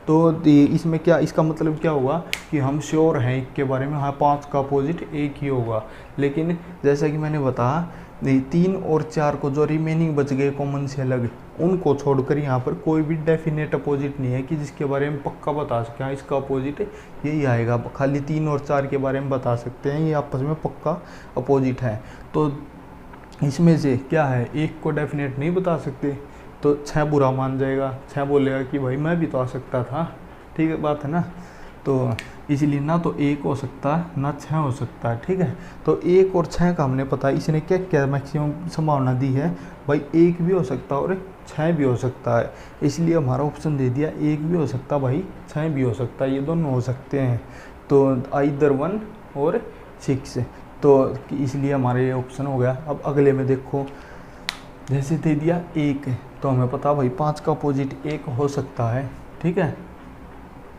तो इसमें क्या, इसका मतलब क्या होगा कि हम श्योर हैं 1 के बारे में, हाँ 5 का अपोजिट 1 ही होगा। लेकिन जैसा कि मैंने बताया 3 और 4 को जो रिमेनिंग बच गए कॉमन से अलग, उनको छोड़कर यहाँ पर कोई भी डेफिनेट अपोजिट नहीं है कि जिसके बारे में पक्का बता सकें हाँ इसका अपोजिट यही आएगा। खाली 3 और 4 के बारे में बता सकते हैं, ये आपस में पक्का अपोजिट है। तो इसमें से क्या है, 1 को डेफिनेट नहीं बता सकते तो 6 बुरा मान जाएगा, 6 बोलेगा कि भाई मैं भी तो आ सकता था, ठीक है बात है ना। तो इसलिए ना तो 1 हो सकता है ना 6 हो सकता है, ठीक है। तो 1 और 6 का हमने पता है, इसने क्या क्या मैक्सिमम संभावना दी है भाई, 1 भी हो सकता है और 6 भी हो सकता है, इसलिए हमारा ऑप्शन दे दिया 1 भी हो सकता है भाई, 6 भी हो सकता है, ये दोनों हो सकते हैं। तो आइदर 1 और 6, तो इसलिए हमारा ये ऑप्शन हो गया। अब अगले में देखो, जैसे दे दिया 1, तो हमें पता भाई 5 का अपोजिट 1 हो सकता है, ठीक है,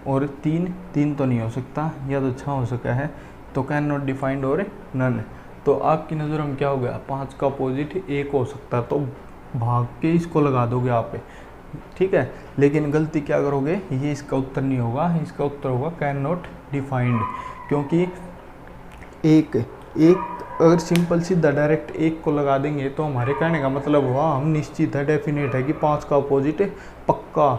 और 3 तो नहीं हो सकता, या तो 6 हो सका है, तो कैन नॉट डिफाइंड और नन। तो आपकी नज़रों में क्या हो गया, 5 का अपोजिट 1 हो सकता है, तो भाग के इसको लगा दोगे आप, ठीक है। लेकिन गलती क्या करोगे, ये इसका उत्तर नहीं होगा, इसका उत्तर होगा कैन नॉट डिफाइंड, क्योंकि एक अगर सिंपल सीधा डायरेक्ट 1 को लगा देंगे तो हमारे कहने का मतलब हुआ हम निश्चित है, डेफिनेट है कि 5 का अपोजिट पक्का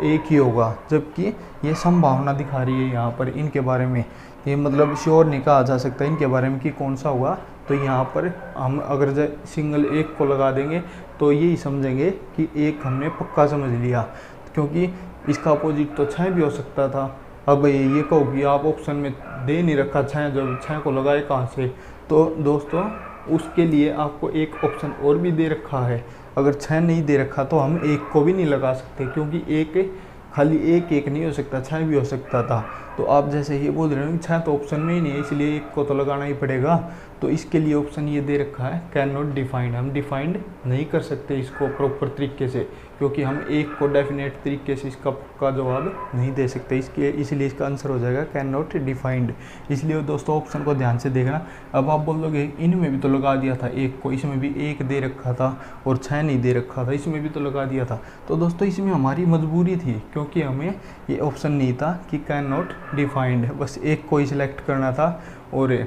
1 ही होगा, जबकि ये संभावना दिखा रही है यहाँ पर इनके बारे में, ये मतलब श्योर नहीं कहा जा सकता इनके बारे में कि कौन सा होगा। तो यहाँ पर हम अगर सिंगल 1 को लगा देंगे तो यही समझेंगे कि 1 हमने पक्का समझ लिया, क्योंकि इसका अपोजिट तो 6 भी हो सकता था। अब ये कहो कि आप ऑप्शन में दे नहीं रखा 6, जब 6 को लगाए कहाँ से, तो दोस्तों उसके लिए आपको एक ऑप्शन और भी दे रखा है। अगर 6 नहीं दे रखा तो हम 1 को भी नहीं लगा सकते, क्योंकि 1 खाली 1 नहीं हो सकता, 6 भी हो सकता था। तो आप जैसे ये बोल रहे हो कि 6 तो ऑप्शन में ही नहीं है, इसलिए 1 को तो लगाना ही पड़ेगा। तो इसके लिए ऑप्शन ये दे रखा है कैन नॉट डिफाइंड, हम डिफाइंड नहीं कर सकते इसको प्रॉपर तरीके से, क्योंकि हम 1 को डेफिनेट तरीके से इसका पक्का जवाब नहीं दे सकते, इसलिए इसका आंसर हो जाएगा कैन नॉट डिफाइंड। इसलिए दोस्तों ऑप्शन को ध्यान से देखना। अब आप बोलोगे इनमें भी तो लगा दिया था 1 को, इसमें भी 1 दे रखा था और 6 नहीं दे रखा था, इसमें भी तो लगा दिया था। तो दोस्तों इसमें हमारी मजबूरी थी, क्योंकि हमें ये ऑप्शन नहीं था कि कैन नॉट डिफाइंड, बस 1 को ही सिलेक्ट करना था और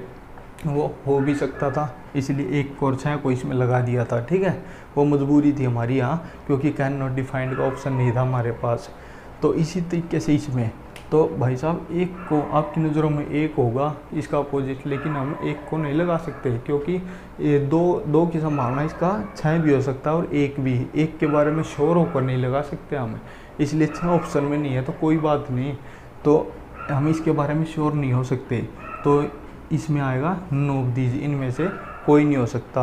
वो हो भी सकता था, इसलिए 1 और 6 को इसमें लगा दिया था, ठीक है। वो मजबूरी थी हमारी यहाँ, क्योंकि कैन नॉट डिफाइंड का ऑप्शन नहीं था हमारे पास। तो इसी तरीके से इसमें तो भाई साहब 1 को आपकी नज़रों में 1 होगा इसका अपोजिट, लेकिन हम 1 को नहीं लगा सकते, क्योंकि ये दो की संभावना, इसका 6 भी हो सकता है और 1 भी, 1 के बारे में श्योर होकर नहीं लगा सकते हम, इसलिए 6 ऑप्शन में नहीं है तो कोई बात नहीं, तो हम इसके बारे में श्योर नहीं हो सकते। तो इसमें आएगा नन ऑफ दीज, इनमें से कोई नहीं हो सकता।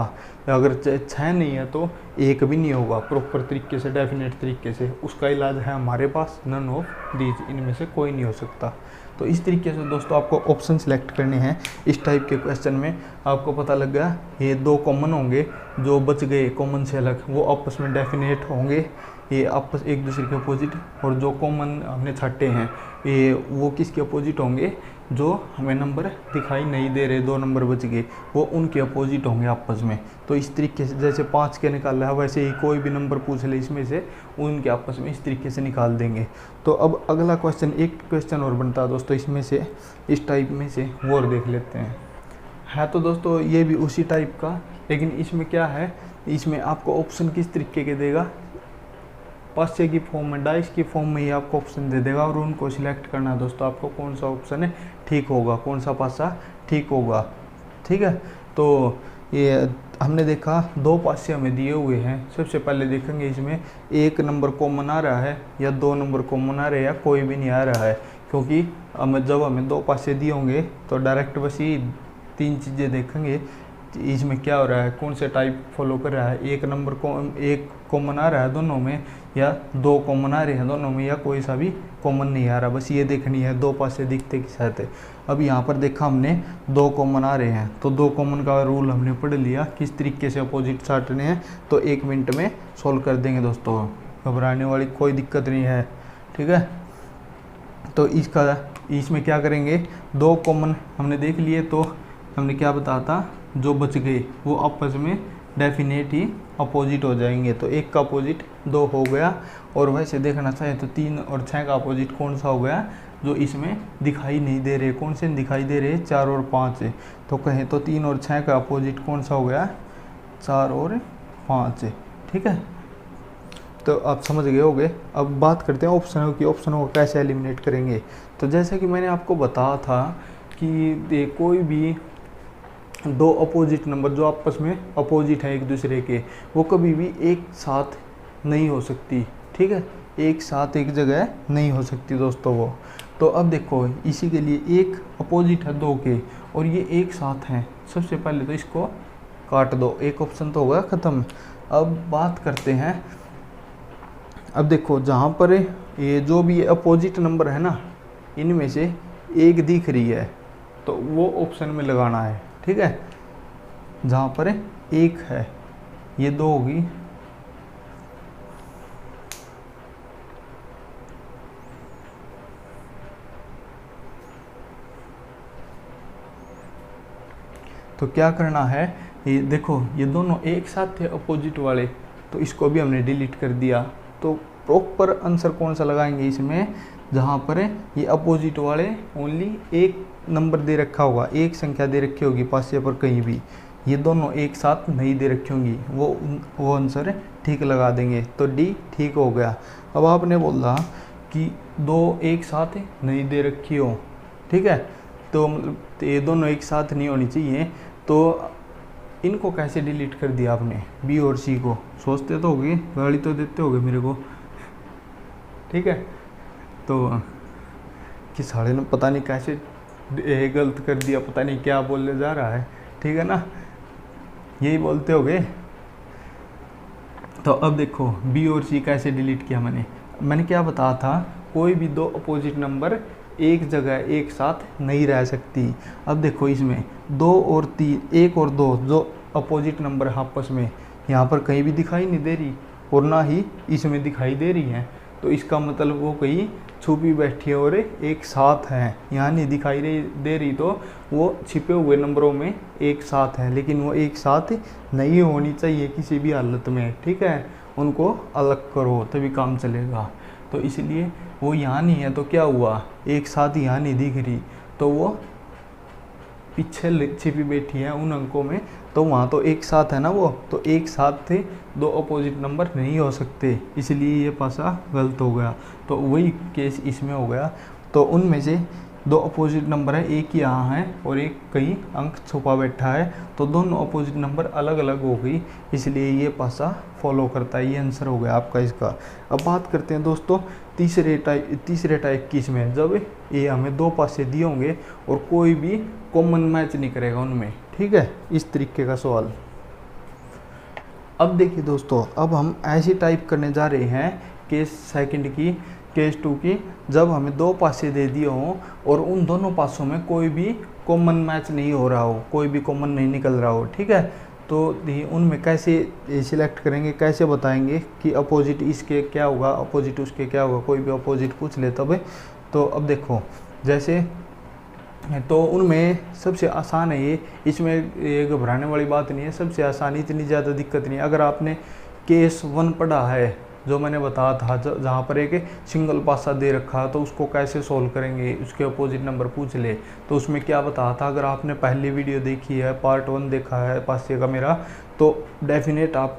अगर 6 नहीं है तो 1 भी नहीं होगा प्रॉपर तरीके से, डेफिनेट तरीके से। उसका इलाज है हमारे पास, नन ऑफ दीज, इनमें से कोई नहीं हो सकता। तो इस तरीके से दोस्तों आपको ऑप्शन सिलेक्ट करने हैं इस टाइप के क्वेश्चन में। आपको पता लग गया ये 2 कॉमन होंगे, जो बच गए कॉमन से अलग वो आपस में डेफिनेट होंगे, ये आपस एक दूसरे के अपोजिट। और जो कॉमन हमने छाटे हैं ये वो किसके अपोजिट होंगे, जो हमें नंबर दिखाई नहीं दे रहे, 2 नंबर बच गए, वो उनके अपोजिट होंगे आपस में। तो इस तरीके से जैसे 5 के निकाला है वैसे ही कोई भी नंबर पूछ ले इसमें से, उनके आपस में इस तरीके से निकाल देंगे। तो अब अगला क्वेश्चन, एक क्वेश्चन और बनता है दोस्तों इसमें से, इस टाइप में से, वो और देख लेते हैं। है तो दोस्तों ये भी उसी टाइप का, लेकिन इसमें क्या है, इसमें आपको ऑप्शन किस तरीके के देगा, पासे की फॉर्म में, डाइस की फॉर्म में ही आपको ऑप्शन दे देगा और उनको सिलेक्ट करना है दोस्तों आपको, कौन सा ऑप्शन है ठीक होगा, कौन सा पासा ठीक होगा। ठीक है, तो ये हमने देखा 2 पासे हमें दिए हुए हैं। सबसे पहले देखेंगे इसमें 1 नंबर कॉमन आ रहा है या 2 नंबर कॉमन आ रहे हैं या कोई भी नहीं आ रहा है, क्योंकि जब हमें 2 पासे दिए होंगे तो डायरेक्ट बस ये 3 चीज़ें देखेंगे इसमें क्या हो रहा है, कौन से टाइप फॉलो कर रहा है, 1 नंबर को 1 कॉमन आ रहा है दोनों में या 2 कॉमन आ रहे हैं दोनों में, या कोई सा भी कॉमन नहीं आ रहा, बस ये देखनी है 2 पासे दिखते के साथ है। अब यहाँ पर देखा हमने 2 कॉमन आ रहे हैं, तो 2 कॉमन का रूल हमने पढ़ लिया किस तरीके से अपोजिट छाटने हैं, तो 1 मिनट में सॉल्व कर देंगे दोस्तों, घबराने वाली कोई दिक्कत नहीं है। ठीक है, तो इसमें क्या करेंगे, 2 कॉमन हमने देख लिए, तो हमने क्या बताया था, जो बच गए वो आपस में डेफिनेट ही अपोजिट हो जाएंगे। तो 1 का अपोजिट 2 हो गया, और वैसे देखना चाहे तो 3 और 6 का अपोजिट कौन सा हो गया, जो इसमें दिखाई नहीं दे रहे, कौन से दिखाई दे रहे, 4 और 5 है। तो कहें तो 3 और 6 का अपोजिट कौन सा हो गया, 4 और 5 है। ठीक है, तो आप समझ गए होंगे। अब बात करते हैं ऑप्शनों की, ऑप्शनों को कैसे एलिमिनेट करेंगे। तो जैसे कि मैंने आपको बताया था कि कोई भी 2 अपोजिट नंबर जो आपस में अपोजिट है एक दूसरे के, वो कभी भी एक साथ नहीं हो सकती। ठीक है, एक साथ एक जगह नहीं हो सकती दोस्तों वो। तो अब देखो इसी के लिए एक अपोजिट है 2 के और ये एक साथ हैं, सबसे पहले तो इसको काट दो, एक ऑप्शन तो होगा ख़त्म। अब बात करते हैं, अब देखो जहाँ पर ये जो भी अपोजिट नंबर है ना, इनमें से एक दिख रही है तो वो ऑप्शन में लगाना है। ठीक है, जहाँ पर 1 है, ये 2 होगी, तो क्या करना है, ये देखो ये दोनों एक साथ थे अपोजिट वाले, तो इसको भी हमने डिलीट कर दिया। तो प्रॉपर आंसर कौन सा लगाएंगे इसमें, जहाँ पर ये अपोजिट वाले ओनली एक नंबर दे रखा होगा, एक संख्या दे रखी होगी पासे पर, कहीं भी ये दोनों एक साथ नहीं दे रखी होंगी, वो आंसर ठीक लगा देंगे। तो डी ठीक हो गया। अब आपने बोला कि 2 एक साथ नहीं दे रखी हो, ठीक है, तो मतलब ये दोनों एक साथ नहीं होनी चाहिए, तो इनको कैसे डिलीट कर दिया आपने, बी और सी को। सोचते तो होगे, गाली तो देते होगे मेरे को। ठीक है, तो कि साले ने पता नहीं कैसे गलत कर दिया, पता नहीं क्या बोलने जा रहा है। ठीक है ना, यही बोलते होगे। तो अब देखो बी और सी कैसे डिलीट किया मैंने क्या बताया था, कोई भी 2 अपोजिट नंबर एक जगह एक साथ नहीं रह सकती। अब देखो इसमें 2 और 3, 1 और 2 जो अपोजिट नंबर आपस में यहाँ पर कहीं भी दिखाई नहीं दे रही और ना ही इसमें दिखाई दे रही हैं, तो इसका मतलब वो कहीं छुपी बैठी है और एक साथ हैं। यहाँ नहीं दिखाई दे रही तो वो छिपे हुए नंबरों में एक साथ हैं, लेकिन वो एक साथ नहीं होनी चाहिए किसी भी हालत में। ठीक है, उनको अलग करो तभी काम चलेगा। तो इसलिए वो यहाँ नहीं है, तो क्या हुआ, एक साथ यहाँ नहीं दिख रही, तो वो पीछे छिपी बैठी है उन अंकों में, तो वहाँ तो एक साथ है ना वो, तो एक साथ थे 2 अपोजिट नंबर नहीं हो सकते, इसलिए ये पासा गलत हो गया। तो वही केस इसमें हो गया। तो उनमें से 2 अपोजिट नंबर है, एक यहाँ है और एक कहीं अंक छुपा बैठा है, तो दोनों अपोजिट नंबर अलग अलग हो गई, इसलिए ये पासा फॉलो करता है। ये आंसर हो गया आपका इसका। अब बात करते हैं दोस्तों तीसरे टाइप की, इसमें जब ये हमें 2 पासे दिए होंगे और कोई भी कॉमन मैच नहीं करेगा उनमें, ठीक है, इस तरीके का सवाल। अब देखिए दोस्तों, अब हम ऐसी टाइप करने जा रहे हैं केस सेकंड की, केस 2 की, जब हमें दो पासे दे दिए हों और उन दोनों पासों में कोई भी कॉमन मैच नहीं हो रहा हो, कोई भी कॉमन नहीं निकल रहा हो, ठीक है। तो उनमें कैसे सिलेक्ट करेंगे, कैसे बताएंगे कि अपोजिट इसके क्या होगा, अपोजिट उसके क्या होगा, कोई भी अपोजिट पूछ ले तब। तो अब देखो, जैसे तो उनमें सबसे आसान है ये, इसमें ये घबराने वाली बात नहीं है, सबसे आसान, इतनी ज़्यादा दिक्कत नहीं है। अगर आपने केस 1 पढ़ा है, जो मैंने बताया था, जहाँ पर एक सिंगल पासा दे रखा, तो उसको कैसे सोल्व करेंगे, उसके अपोजिट नंबर पूछ ले, तो उसमें क्या बताया था। अगर आपने पहली वीडियो देखी है, पार्ट 1 देखा है पासे का मेरा, तो डेफिनेट आप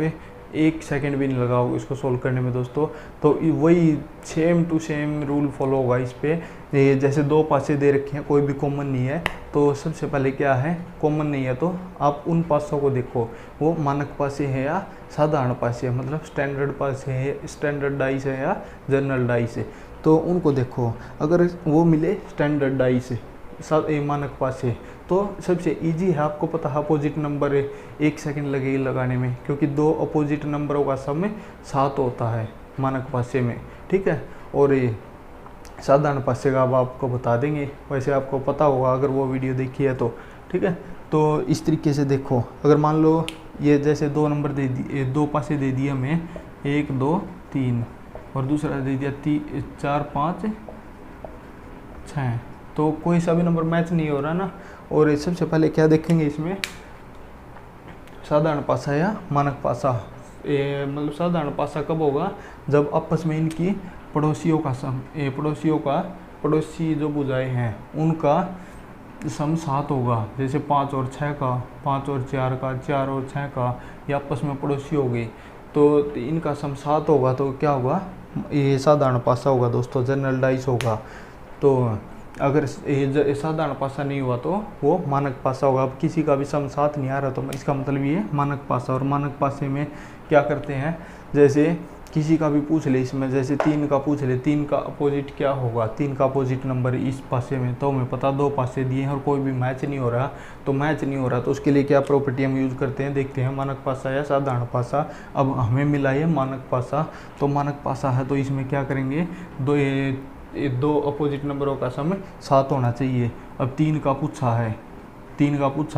1 सेकंड भी नहीं लगाओगे इसको सोल्व करने में दोस्तों। तो वही same to same rule follow होगा इस पे। जैसे दो पासे दे रखे हैं, कोई भी कॉमन नहीं है, तो सबसे पहले क्या है, कॉमन नहीं है तो आप उन पासों को देखो, वो मानक पासे है या साधारण पासे है, मतलब स्टैंडर्ड पासे है, स्टैंडर्ड डाइस है या जनरल डाइस है। तो उनको देखो, अगर वो मिले स्टैंडर्ड डाइस मानक पासे, तो सबसे इजी है, आपको पता है अपोजिट नंबर 1 सेकंड लगेगी लगाने में, क्योंकि दो अपोजिट नंबरों का सम 7 होता है मानक पासे में, ठीक है। और ये साधारण पासे का अब आपको बता देंगे, वैसे आपको पता होगा अगर वो वीडियो देखी है तो, ठीक है। तो इस तरीके से देखो, अगर मान लो ये जैसे 2 नंबर दे दिए, 2 पासे दे दिए हमें, 1 2 3, और दूसरा दे दिया 4 5 6, तो कोई सा भी नंबर मैच नहीं हो रहा ना। और सबसे पहले क्या देखेंगे इसमें, साधारण पासा या मानक पासा। मतलब साधारण पासा कब होगा, जब आपस में इनकी पड़ोसियों का सम, पड़ोसी जो भुजाएं हैं उनका सम 7 होगा। जैसे 5 और 6 का, 5 और 4 का, 4 और 6 का, ये आपस में पड़ोसी हो गई, तो इनका सम 7 होगा, तो क्या होगा, ये साधारण पासा होगा दोस्तों, जनरल डाइस होगा। तो अगर ये साधारण पासा नहीं हुआ तो वो मानक पासा होगा। अब किसी का भी सम 7 नहीं आ रहा, तो इसका मतलब ये मानक पासा। और मानक पासे में क्या करते हैं, जैसे किसी का भी पूछ ले इसमें, जैसे 3 का पूछ ले, 3 का अपोजिट क्या होगा, 3 का अपोजिट नंबर इस पासे में, तो हमें पता 2 पासे दिए हैं और कोई भी मैच नहीं हो रहा, तो उसके लिए क्या प्रॉपर्टी हम यूज़ करते हैं, देखते हैं मानक पासा या साधारण पासा। अब हमें मिला ये मानक पासा, तो मानक पासा है, तो इसमें क्या करेंगे, दो अपोजिट नंबरों का सम 7 होना चाहिए। अब 3 का पूछा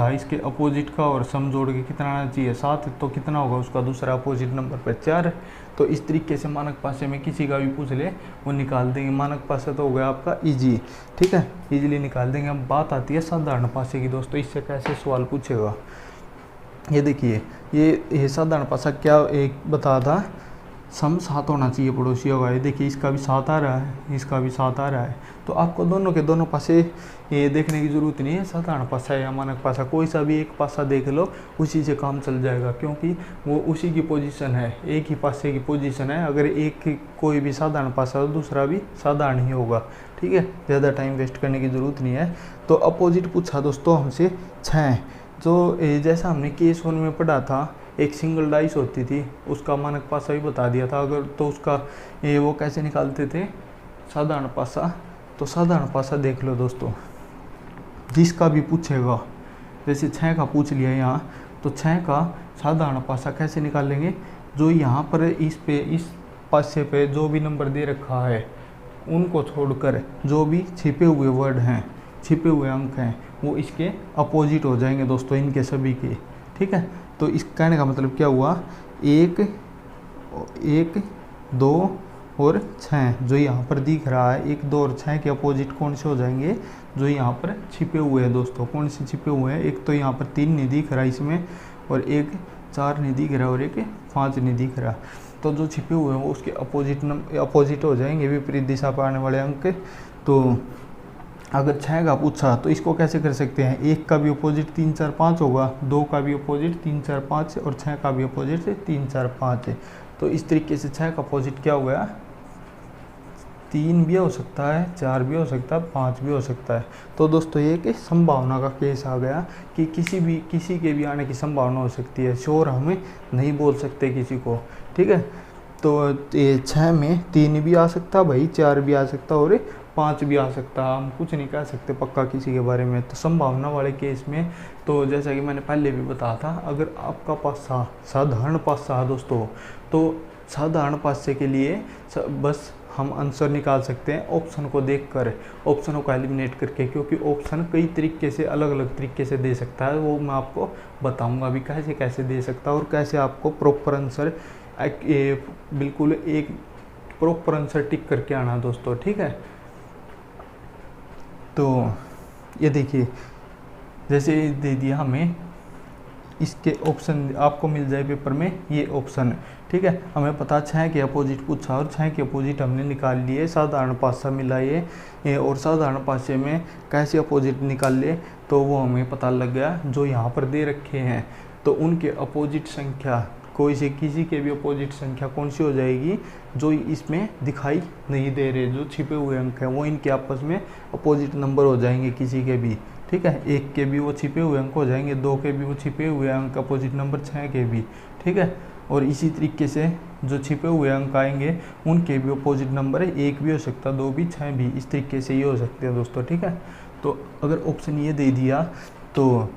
है, इसके अपोजिट का और सम जोड़ के कितना आना चाहिए, 7, तो कितना होगा उसका दूसरा अपोजिट नंबर पर 4। तो इस तरीके से मानक पासे में किसी का भी पूछ ले वो निकाल देंगे। मानक पासा तो हो गया आपका इजी, ठीक है, इजीली निकाल देंगे। अब बात आती है साधारण पासे की दोस्तों, इससे कैसे सवाल पूछेगा। ये देखिए, ये साधारण पासा क्या एक बता था, सम 7 होना चाहिए पड़ोसियों का। ये देखिए, इसका भी 7 आ रहा है, इसका भी 7 आ रहा है, तो आपको दोनों के दोनों पासे ये देखने की ज़रूरत नहीं है, साधारण पासा है या मानक पासा, कोई सा भी एक पासा देख लो, उसी से काम चल जाएगा, क्योंकि वो उसी की पोजीशन है, एक ही पासे की पोजीशन है। अगर एक कोई भी साधारण पासा हो, दूसरा भी साधारण ही होगा, ठीक है, ज़्यादा टाइम वेस्ट करने की ज़रूरत नहीं है। तो अपोजिट पूछा दोस्तों हमसे 6, जो जैसा हमने केस 1 में पढ़ा था, एक सिंगल डाइस होती थी, उसका मानक पासा भी बता दिया था। अगर तो उसका वो कैसे निकालते थे, साधारण पासा। तो साधारण पासा देख लो दोस्तों, जिसका भी पूछेगा, जैसे 6 का पूछ लिया यहाँ, तो 6 का साधारण पासा कैसे निकालेंगे, जो यहाँ पर इस पासे पे जो भी नंबर दे रखा है उनको छोड़कर जो भी छिपे हुए वर्ड हैं, छिपे हुए अंक हैं, वो इसके अपोजिट हो जाएंगे दोस्तों, इनके सभी के, ठीक है। तो इस कहने का मतलब क्या हुआ, 1 2 और 6 जो यहाँ पर दिख रहा है, 1 2 और 6 के अपोजिट कौन से हो जाएंगे, जो यहाँ पर छिपे हुए हैं दोस्तों। कौन से छिपे हुए हैं, एक तो यहाँ पर 3 नहीं दिख रहा इसमें, और एक 4 नहीं दिख रहा, और एक 5 नहीं दिख रहा। तो जो छिपे हुए हैं वो उसके अपोजिट हो जाएंगे, विपरीत दिशा पर आने वाले अंक। तो अगर 6 का पूछा तो इसको कैसे कर सकते हैं, 1 का भी अपोजिट 3 4 5 होगा, 2 का भी अपोजिट 3 4 5, और 6 का भी अपोजिट 3 4 5 है। तो इस तरीके से 6 का अपोजिट क्या हो गया, 3 भी हो सकता है, 4 भी हो सकता है, 5 भी हो सकता है। तो दोस्तों ये कि संभावना का केस आ गया कि किसी के भी आने की संभावना हो सकती है, श्योर हमें नहीं बोल सकते किसी को, ठीक है। तो 6 में 3 भी आ सकता भाई, 4 भी आ सकता और 5 भी आ सकता है, हम कुछ नहीं कह सकते पक्का किसी के बारे में। तो संभावना वाले केस में तो जैसा कि मैंने पहले भी बताया था, अगर आपका पास साधारण पासा है दोस्तों, तो साधारण पासे के लिए बस हम आंसर निकाल सकते हैं ऑप्शन को देखकर, ऑप्शनों को एलिमिनेट करके, क्योंकि ऑप्शन कई तरीके से अलग अलग तरीके से दे सकता है, वो मैं आपको बताऊंगा अभी कैसे कैसे दे सकता है और कैसे आपको प्रॉपर आंसर बिल्कुल एक प्रॉपर आंसर टिक करके आना दोस्तों, ठीक है। तो ये देखिए जैसे दे दिया हमें, इसके ऑप्शन आपको मिल जाए पेपर में ये ऑप्शन, ठीक है। हमें पता 6 के अपोजिट पूछा और 6 के अपोजिट हमने निकाल लिए, साधारण पासा मिला ये और साधारण पासे में कैसे अपोजिट निकाल ले, तो वो हमें पता लग गया। जो यहाँ पर दे रखे हैं तो उनके अपोजिट संख्या कोई से किसी के भी अपोजिट संख्या कौन सी हो जाएगी, जो इसमें दिखाई नहीं दे रहे, जो छिपे हुए अंक हैं वो इनके आपस में अपोजिट नंबर हो जाएंगे किसी के भी, ठीक है। 1 के भी वो छिपे हुए अंक हो जाएंगे, 2 के भी वो छिपे हुए अंक अपोजिट नंबर, 6 के भी, ठीक है। और इसी तरीके से जो छिपे हुए अंक आएंगे उनके भी अपोजिट नंबर है, 1 भी हो सकता है, 2 भी, 6 भी, इस तरीके से ये हो सकते हैं दोस्तों, ठीक है। तो अगर ऑप्शन ये दे दिया तो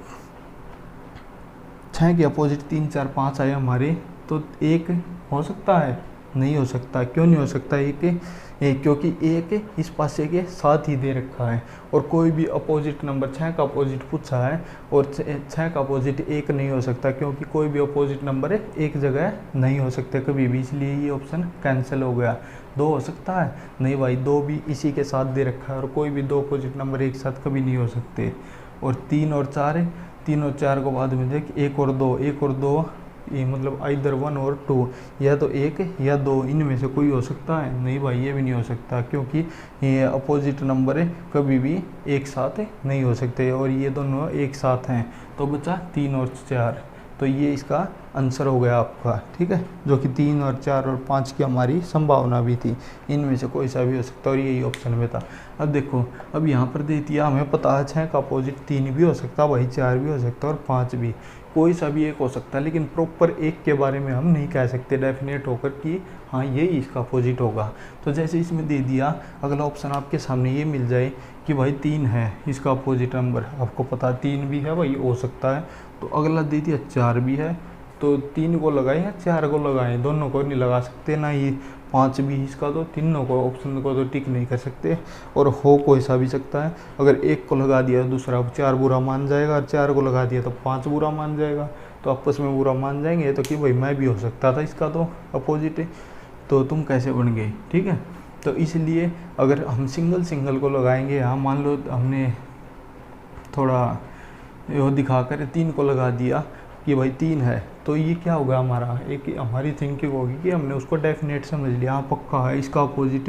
6 के अपोजिट 3 4 5 आए हमारे, तो 1 हो सकता है, नहीं हो सकता। क्यों नहीं हो सकता? एक क्योंकि 1 इस पासे के साथ ही दे रखा है और कोई भी अपोजिट नंबर 6 का अपोजिट पूछा है और 6 का अपोजिट 1 नहीं हो सकता, क्योंकि कोई भी अपोजिट नंबर एक जगह नहीं हो सकते कभी भी, इसलिए ये ऑप्शन कैंसिल हो गया। 2 हो सकता है? नहीं भाई, 2 भी इसी के साथ दे रखा है और कोई भी 2 अपोजिट नंबर एक साथ कभी नहीं हो सकते। और 3 और 4 3 और 4 को बाद में देख, 1 और 2 ये मतलब आइदर 1 और 2, या तो 1 या 2 इनमें से कोई हो सकता है? नहीं भाई, ये भी नहीं हो सकता, क्योंकि ये अपोजिट नंबर कभी भी एक साथ नहीं हो सकते और ये दोनों एक साथ हैं। तो बचा 3 और 4, तो ये इसका आंसर हो गया आपका, ठीक है। जो कि 3 और 4 और 5 की हमारी संभावना भी थी, इनमें से कोई सा भी हो सकता है और यही ऑप्शन में था। अब देखो, अब यहाँ पर दे दिया हमें पता है 6 का अपोजिट 3 भी हो सकता है भाई, 4 भी हो सकता है और 5 भी, कोई सा भी एक हो सकता है, लेकिन प्रॉपर एक के बारे में हम नहीं कह सकते डेफिनेट होकर कि हाँ ये इसका अपोजिट होगा। तो जैसे इसमें दे दिया, अगला ऑप्शन आपके सामने ये मिल जाए कि भाई 3 है इसका अपोजिट नंबर, आपको पता 3 भी है भाई, हो सकता है। तो अगला दे दिया 4 भी है, तो 3 को लगाएं या 4 को लगाएं, दोनों को नहीं लगा सकते, ना ही 5 भी इसका, तो तीनों को ऑप्शन को तो टिक नहीं कर सकते। और हो कोई सा भी सकता है, अगर 1 को लगा दिया तो दूसरा 4 बुरा मान जाएगा, और 4 को लगा दिया तो 5 बुरा मान जाएगा, तो आपस में बुरा मान जाएंगे। तो कि भाई मैं भी हो सकता था इसका तो अपोजिट, तो तुम कैसे बन गए, ठीक है। तो इसलिए अगर हम सिंगल को लगाएंगे, यहाँ मान लो हमने थोड़ा वो दिखाकर 3 को लगा दिया कि भाई 3 है, तो ये क्या होगा, हमारा एक हमारी थिंकिंग होगी कि हमने उसको डेफिनेट समझ लिया, हाँ पक्का है इसका अपोजिट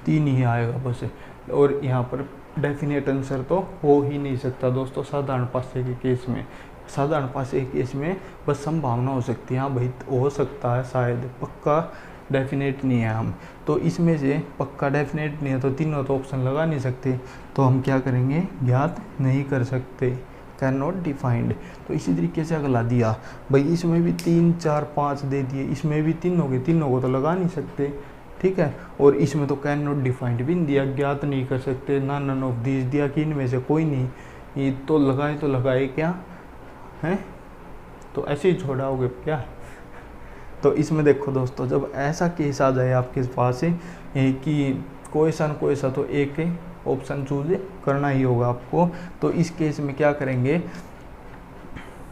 3 ही आएगा बस। और यहाँ पर डेफिनेट आंसर तो हो ही नहीं सकता दोस्तों साधारण पासे के केस में। साधारण पासे के केस में बस संभावना हो सकती है, हाँ भाई हो सकता है शायद, पक्का डेफिनेट नहीं है हम। तो इसमें से पक्का डेफिनेट नहीं है, तो तीनों तो ऑप्शन लगा नहीं सकते, तो हम क्या करेंगे, ज्ञात नहीं कर सकते, कैन नॉट डिफाइंड। तो इसी तरीके से अगला दिया भाई, इसमें भी 3 4 5 दे दिए, इसमें भी तीनों को तो लगा नहीं सकते, ठीक है। और इसमें तो कैन नॉट डिफाइंड भी दिया, ज्ञात नहीं कर सकते, ना नन ऑफ दीज दिया कि इनमें से कोई नहीं, ये तो लगाए क्या हैं, तो ऐसे ही छोड़ाओगे क्या। तो इसमें देखो दोस्तों, जब ऐसा केस आ जाए आपके पास कि कोई सा तो एक ऑप्शन चूज करना ही होगा आपको, तो इस केस में क्या करेंगे,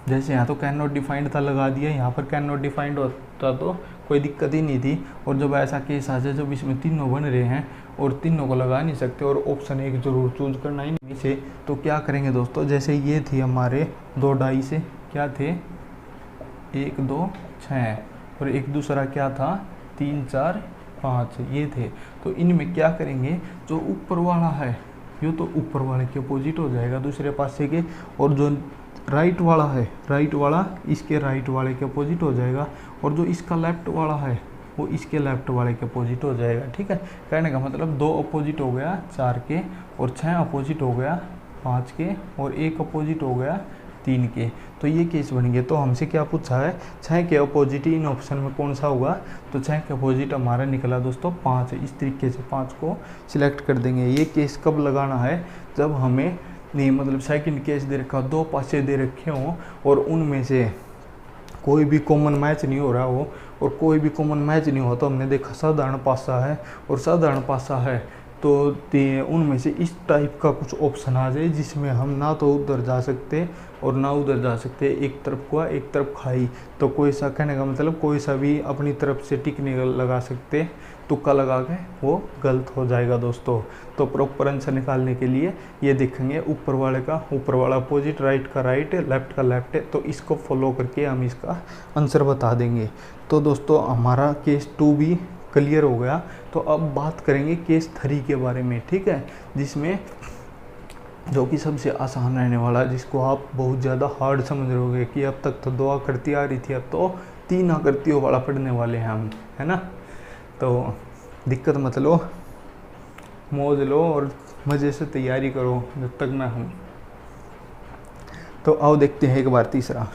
जैसे यहाँ तो कैन नॉट डिफाइंड था, लगा दिया, यहाँ पर कैन नॉट डिफाइंड होता तो कोई दिक्कत ही नहीं थी। और जब ऐसा केस आ जाए, जब इसमें तीनों बन रहे हैं और तीनों को लगा नहीं सकते और ऑप्शन एक जरूर चूज करना ही नहीं से, तो क्या करेंगे दोस्तों, जैसे ये थी हमारे 2 डाई से क्या थे, 1 2 6 और एक दूसरा क्या था 3 4 5 ये थे। तो इनमें क्या करेंगे, जो ऊपर वाला है ये तो ऊपर वाले के अपोजिट हो जाएगा दूसरे पासे के, और जो राइट वाला है, राइट वाला इसके राइट वाले के अपोजिट हो जाएगा, और जो इसका लेफ्ट वाला है वो इसके लेफ्ट वाले के अपोजिट हो जाएगा, ठीक है। कहने का मतलब 2 अपोजिट हो गया 4 के, और 6 अपोजिट हो गया 5 के, और 1 अपोजिट हो गया 3 के। तो ये केस बन गया। तो हमसे क्या पूछा है, 6 के अपोजिट इन ऑप्शन में कौन सा होगा, तो 6 के अपोजिट हमारा निकला दोस्तों 5 है। इस तरीके से 5 को सिलेक्ट कर देंगे। ये केस कब लगाना है, जब हमें नहीं मतलब सेकंड केस दे रखा, 2 पासे दे रखे हों और उनमें से कोई भी कॉमन मैच नहीं हो रहा हो, और कोई भी कॉमन मैच नहीं हो तो हमने देखा साधारण पासा है और साधारण पासा है, तो उनमें से इस टाइप का कुछ ऑप्शन आ जाए जिसमें हम ना तो उधर जा सकते और ना उधर जा सकते, एक तरफ को एक तरफ खाई। तो कोई सा, कहने का मतलब कोई सा भी अपनी तरफ से टिक नहीं लगा सकते, तुक्का लगा के वो गलत हो जाएगा दोस्तों। तो प्रॉपर आंसर निकालने के लिए ये देखेंगे ऊपर वाले का ऊपर वाला अपोजिट, राइट का राइट, लेफ्ट का लेफ्ट, तो इसको फॉलो करके हम इसका आंसर बता देंगे। तो दोस्तों हमारा केस 2 भी क्लियर हो गया। तो अब बात करेंगे केस 3 के बारे में, ठीक है, जिसमें जो कि सबसे आसान रहने वाला, जिसको आप बहुत ज़्यादा हार्ड समझ रहे होगे कि अब तक तो 2 आकृति आ रही थी, अब तो 3 आकृतियों वाला पढ़ने वाले हैं हम, है ना। तो दिक्कत मत लो, मौज लो और मज़े से तैयारी करो जब तक मैं हूँ। तो आओ देखते हैं एक बार तीसरा।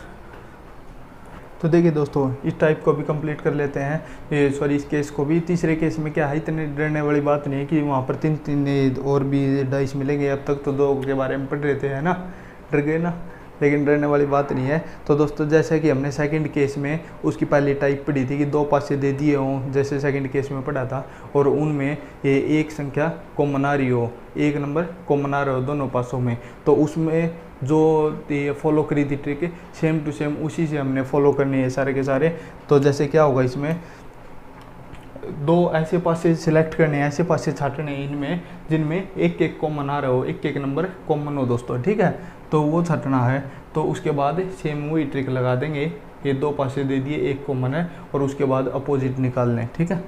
तो देखिए दोस्तों, इस टाइप को भी कंप्लीट कर लेते हैं, ये सॉरी इस केस को भी। तीसरे केस में क्या है, इतने डरने वाली बात नहीं है कि वहाँ पर 3 और भी डाइस मिलेंगे। अब तक तो 2 के बारे में पढ़ रहे थे, है ना, डर गए ना, लेकिन डरने वाली बात नहीं है। तो दोस्तों जैसे कि हमने सेकंड केस में उसकी पहली टाइप पढ़ी थी कि 2 पासे दे दिए हों, जैसे सेकंड केस में पढ़ा था, और उनमें ये एक संख्या कॉमन आ रही हो, एक नंबर कॉमन आ रहा हो दोनों पासों में, तो उसमें जो ये फॉलो करी थी ट्रिक सेम टू सेम उसी से हमने फॉलो करनी है सारे के सारे। तो जैसे क्या होगा, इसमें 2 ऐसे पासे सिलेक्ट करने हैं, ऐसे पासे छाटने हैं इनमें जिनमें एक एक कॉमन आ रहा हो, एक नंबर कॉमन हो दोस्तों, ठीक है, तो वो छाटना है। तो उसके बाद सेम वही ट्रिक लगा देंगे, ये 2 पासे दे दिए, एक कॉमन है, और उसके बाद अपोजिट निकालने, ठीक है।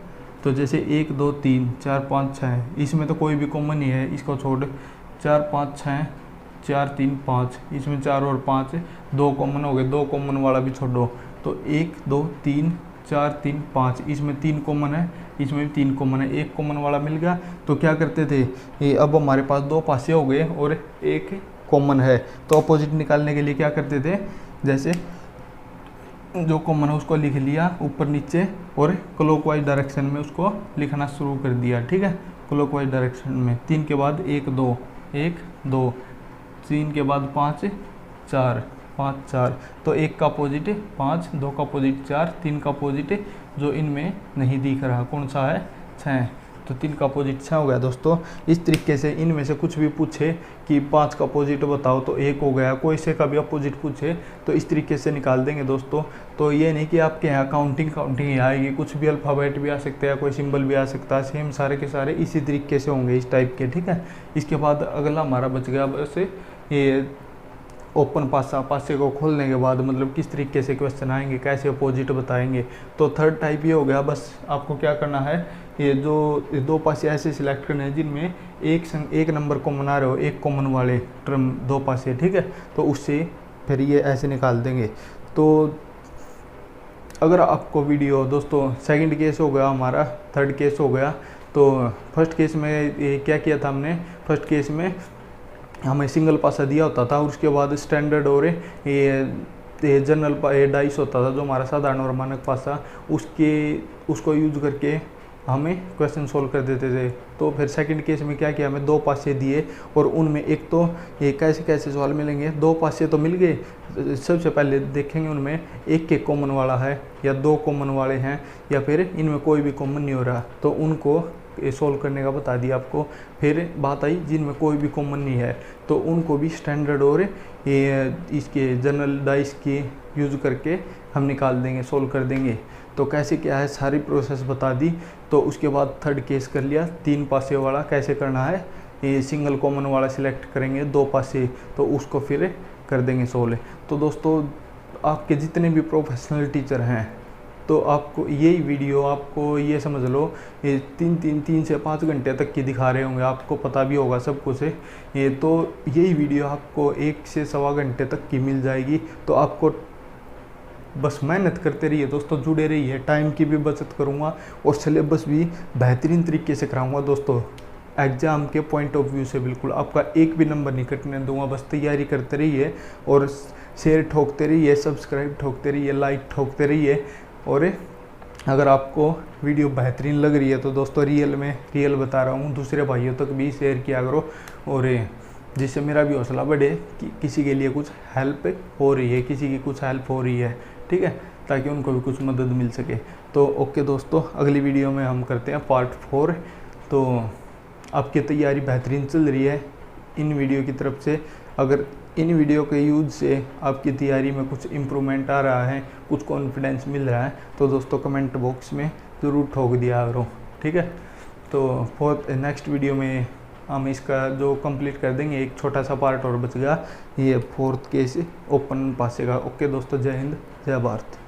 तो जैसे 1 2 3 4 5 6, इसमें तो कोई भी कॉमन नहीं है, इसको छोड़ 4 5 6 4 3 5, इसमें 4 और 5 2 कॉमन हो गए, 2 कॉमन वाला भी छोड़ो, तो 1 2 3 4 3 5, इसमें 3 कॉमन है, इसमें भी 3 कॉमन है, एक कॉमन वाला मिल गया। तो क्या करते थे, ये अब हमारे पास 2 पासे हो गए और एक कॉमन है, तो अपोजिट निकालने के लिए क्या करते थे, जैसे जो कॉमन है उसको लिख लिया ऊपर नीचे और क्लॉकवाइज डायरेक्शन में उसको लिखना शुरू कर दिया, ठीक है, क्लॉकवाइज डायरेक्शन में। 3 के बाद 1 2 1 2, 3 के बाद 5 4 5 4, तो 1 का अपोजिट 5, 2 का अपोजिट 4, 3 का अपोजिट जो इनमें नहीं दिख रहा कौन सा है 6, तो 3 का अपोजिट 6 हो गया दोस्तों। इस तरीके से इनमें से कुछ भी पूछे कि 5 का अपोजिट बताओ तो 1 हो गया, कोई से का भी अपोजिट पूछे तो इस तरीके से निकाल देंगे दोस्तों। तो ये नहीं कि आपके यहाँ काउंटिंग ही आएगी, कुछ भी अल्फ़ाबेट भी आ सकते हैं, कोई सिंबल भी आ सकता है, सेम सारे के सारे इसी तरीके से होंगे इस टाइप के, ठीक है। इसके बाद अगला हमारा बच गया बस ये ओपन पासा, पासे को खोलने के बाद मतलब किस तरीके से क्वेश्चन आएंगे, कैसे अपोजिट बताएंगे। तो थर्ड टाइप ये हो गया, बस आपको क्या करना है, ये जो 2 पासे ऐसे सिलेक्ट करने हैं जिनमें एक नंबर कॉमन आ रहे हो, एक कॉमन वाले टर्म 2 पासे, ठीक है, तो उससे फिर ये ऐसे निकाल देंगे। तो अगर आपको वीडियो दोस्तों सेकंड केस हो गया हमारा, थर्ड केस हो गया, तो फर्स्ट केस में ये क्या किया था हमने, फर्स्ट केस में हमें सिंगल पासा दिया होता था और उसके बाद स्टैंडर्ड और ये जनरल डाइस होता था जो हमारा साधारण और मानक पासा, उसको यूज करके हमें क्वेश्चन सोल्व कर देते थे। तो फिर सेकंड केस में क्या किया, हमें 2 पासे दिए और उनमें एक तो ये कैसे कैसे सवाल मिलेंगे, 2 पासे तो मिल गए, सबसे पहले देखेंगे उनमें एक कॉमन वाला है या 2 कॉमन वाले हैं या फिर इनमें कोई भी कॉमन नहीं हो रहा, तो उनको सोल्व करने का बता दिया आपको। फिर बात आई जिनमें कोई भी कॉमन नहीं है तो उनको भी स्टैंडर्ड और ये इसके जनरल डाइस की यूज़ करके हम निकाल देंगे, सोल्व कर देंगे। तो कैसे क्या है सारी प्रोसेस बता दी। तो उसके बाद थर्ड केस कर लिया, 3 पासे वाला कैसे करना है, ये सिंगल कॉमन वाला सिलेक्ट करेंगे 2 पासे, तो उसको फिर कर देंगे सोल्व। तो दोस्तों आपके जितने भी प्रोफेशनल टीचर हैं तो आपको यही वीडियो, आपको ये समझ लो ये 3 से 5 घंटे तक की दिखा रहे होंगे, आपको पता भी होगा सब कुछ है ये। तो यही वीडियो आपको 1 से सवा घंटे तक की मिल जाएगी। तो आपको बस मेहनत करते रहिए दोस्तों, जुड़े रहिए, टाइम की भी बचत करूँगा और सिलेबस भी बेहतरीन तरीके से कराऊँगा दोस्तों। एग्ज़ाम के पॉइंट ऑफ व्यू से बिल्कुल आपका एक भी नंबर नहीं कटने दूंगा, बस तैयारी करते रहिए और शेयर ठोकते रहिए, सब्सक्राइब ठोकते रहिए, लाइक ठोकते रहिए। और अगर आपको वीडियो बेहतरीन लग रही है तो दोस्तों रियल बता रहा हूँ, दूसरे भाइयों तक भी शेयर किया करो, और जिससे मेरा भी हौसला बढ़े कि किसी के लिए कुछ हेल्प हो रही है, किसी की कुछ हेल्प हो रही है, ठीक है, ताकि उनको भी कुछ मदद मिल सके। तो ओके दोस्तों, अगली वीडियो में हम करते हैं पार्ट 4। तो आपकी तैयारी बेहतरीन चल रही है इन वीडियो की तरफ से। अगर इन वीडियो के यूज से आपकी तैयारी में कुछ इम्प्रूवमेंट आ रहा है, कुछ कॉन्फिडेंस मिल रहा है, तो दोस्तों कमेंट बॉक्स में ज़रूर ठोक दिया करो, ठीक है। तो नेक्स्ट वीडियो में हम इसका जो कंप्लीट कर देंगे, एक छोटा सा पार्ट और बच गया, ये 4th केस ओपन पासे का। ओके दोस्तों, जय हिंद, जय भारत।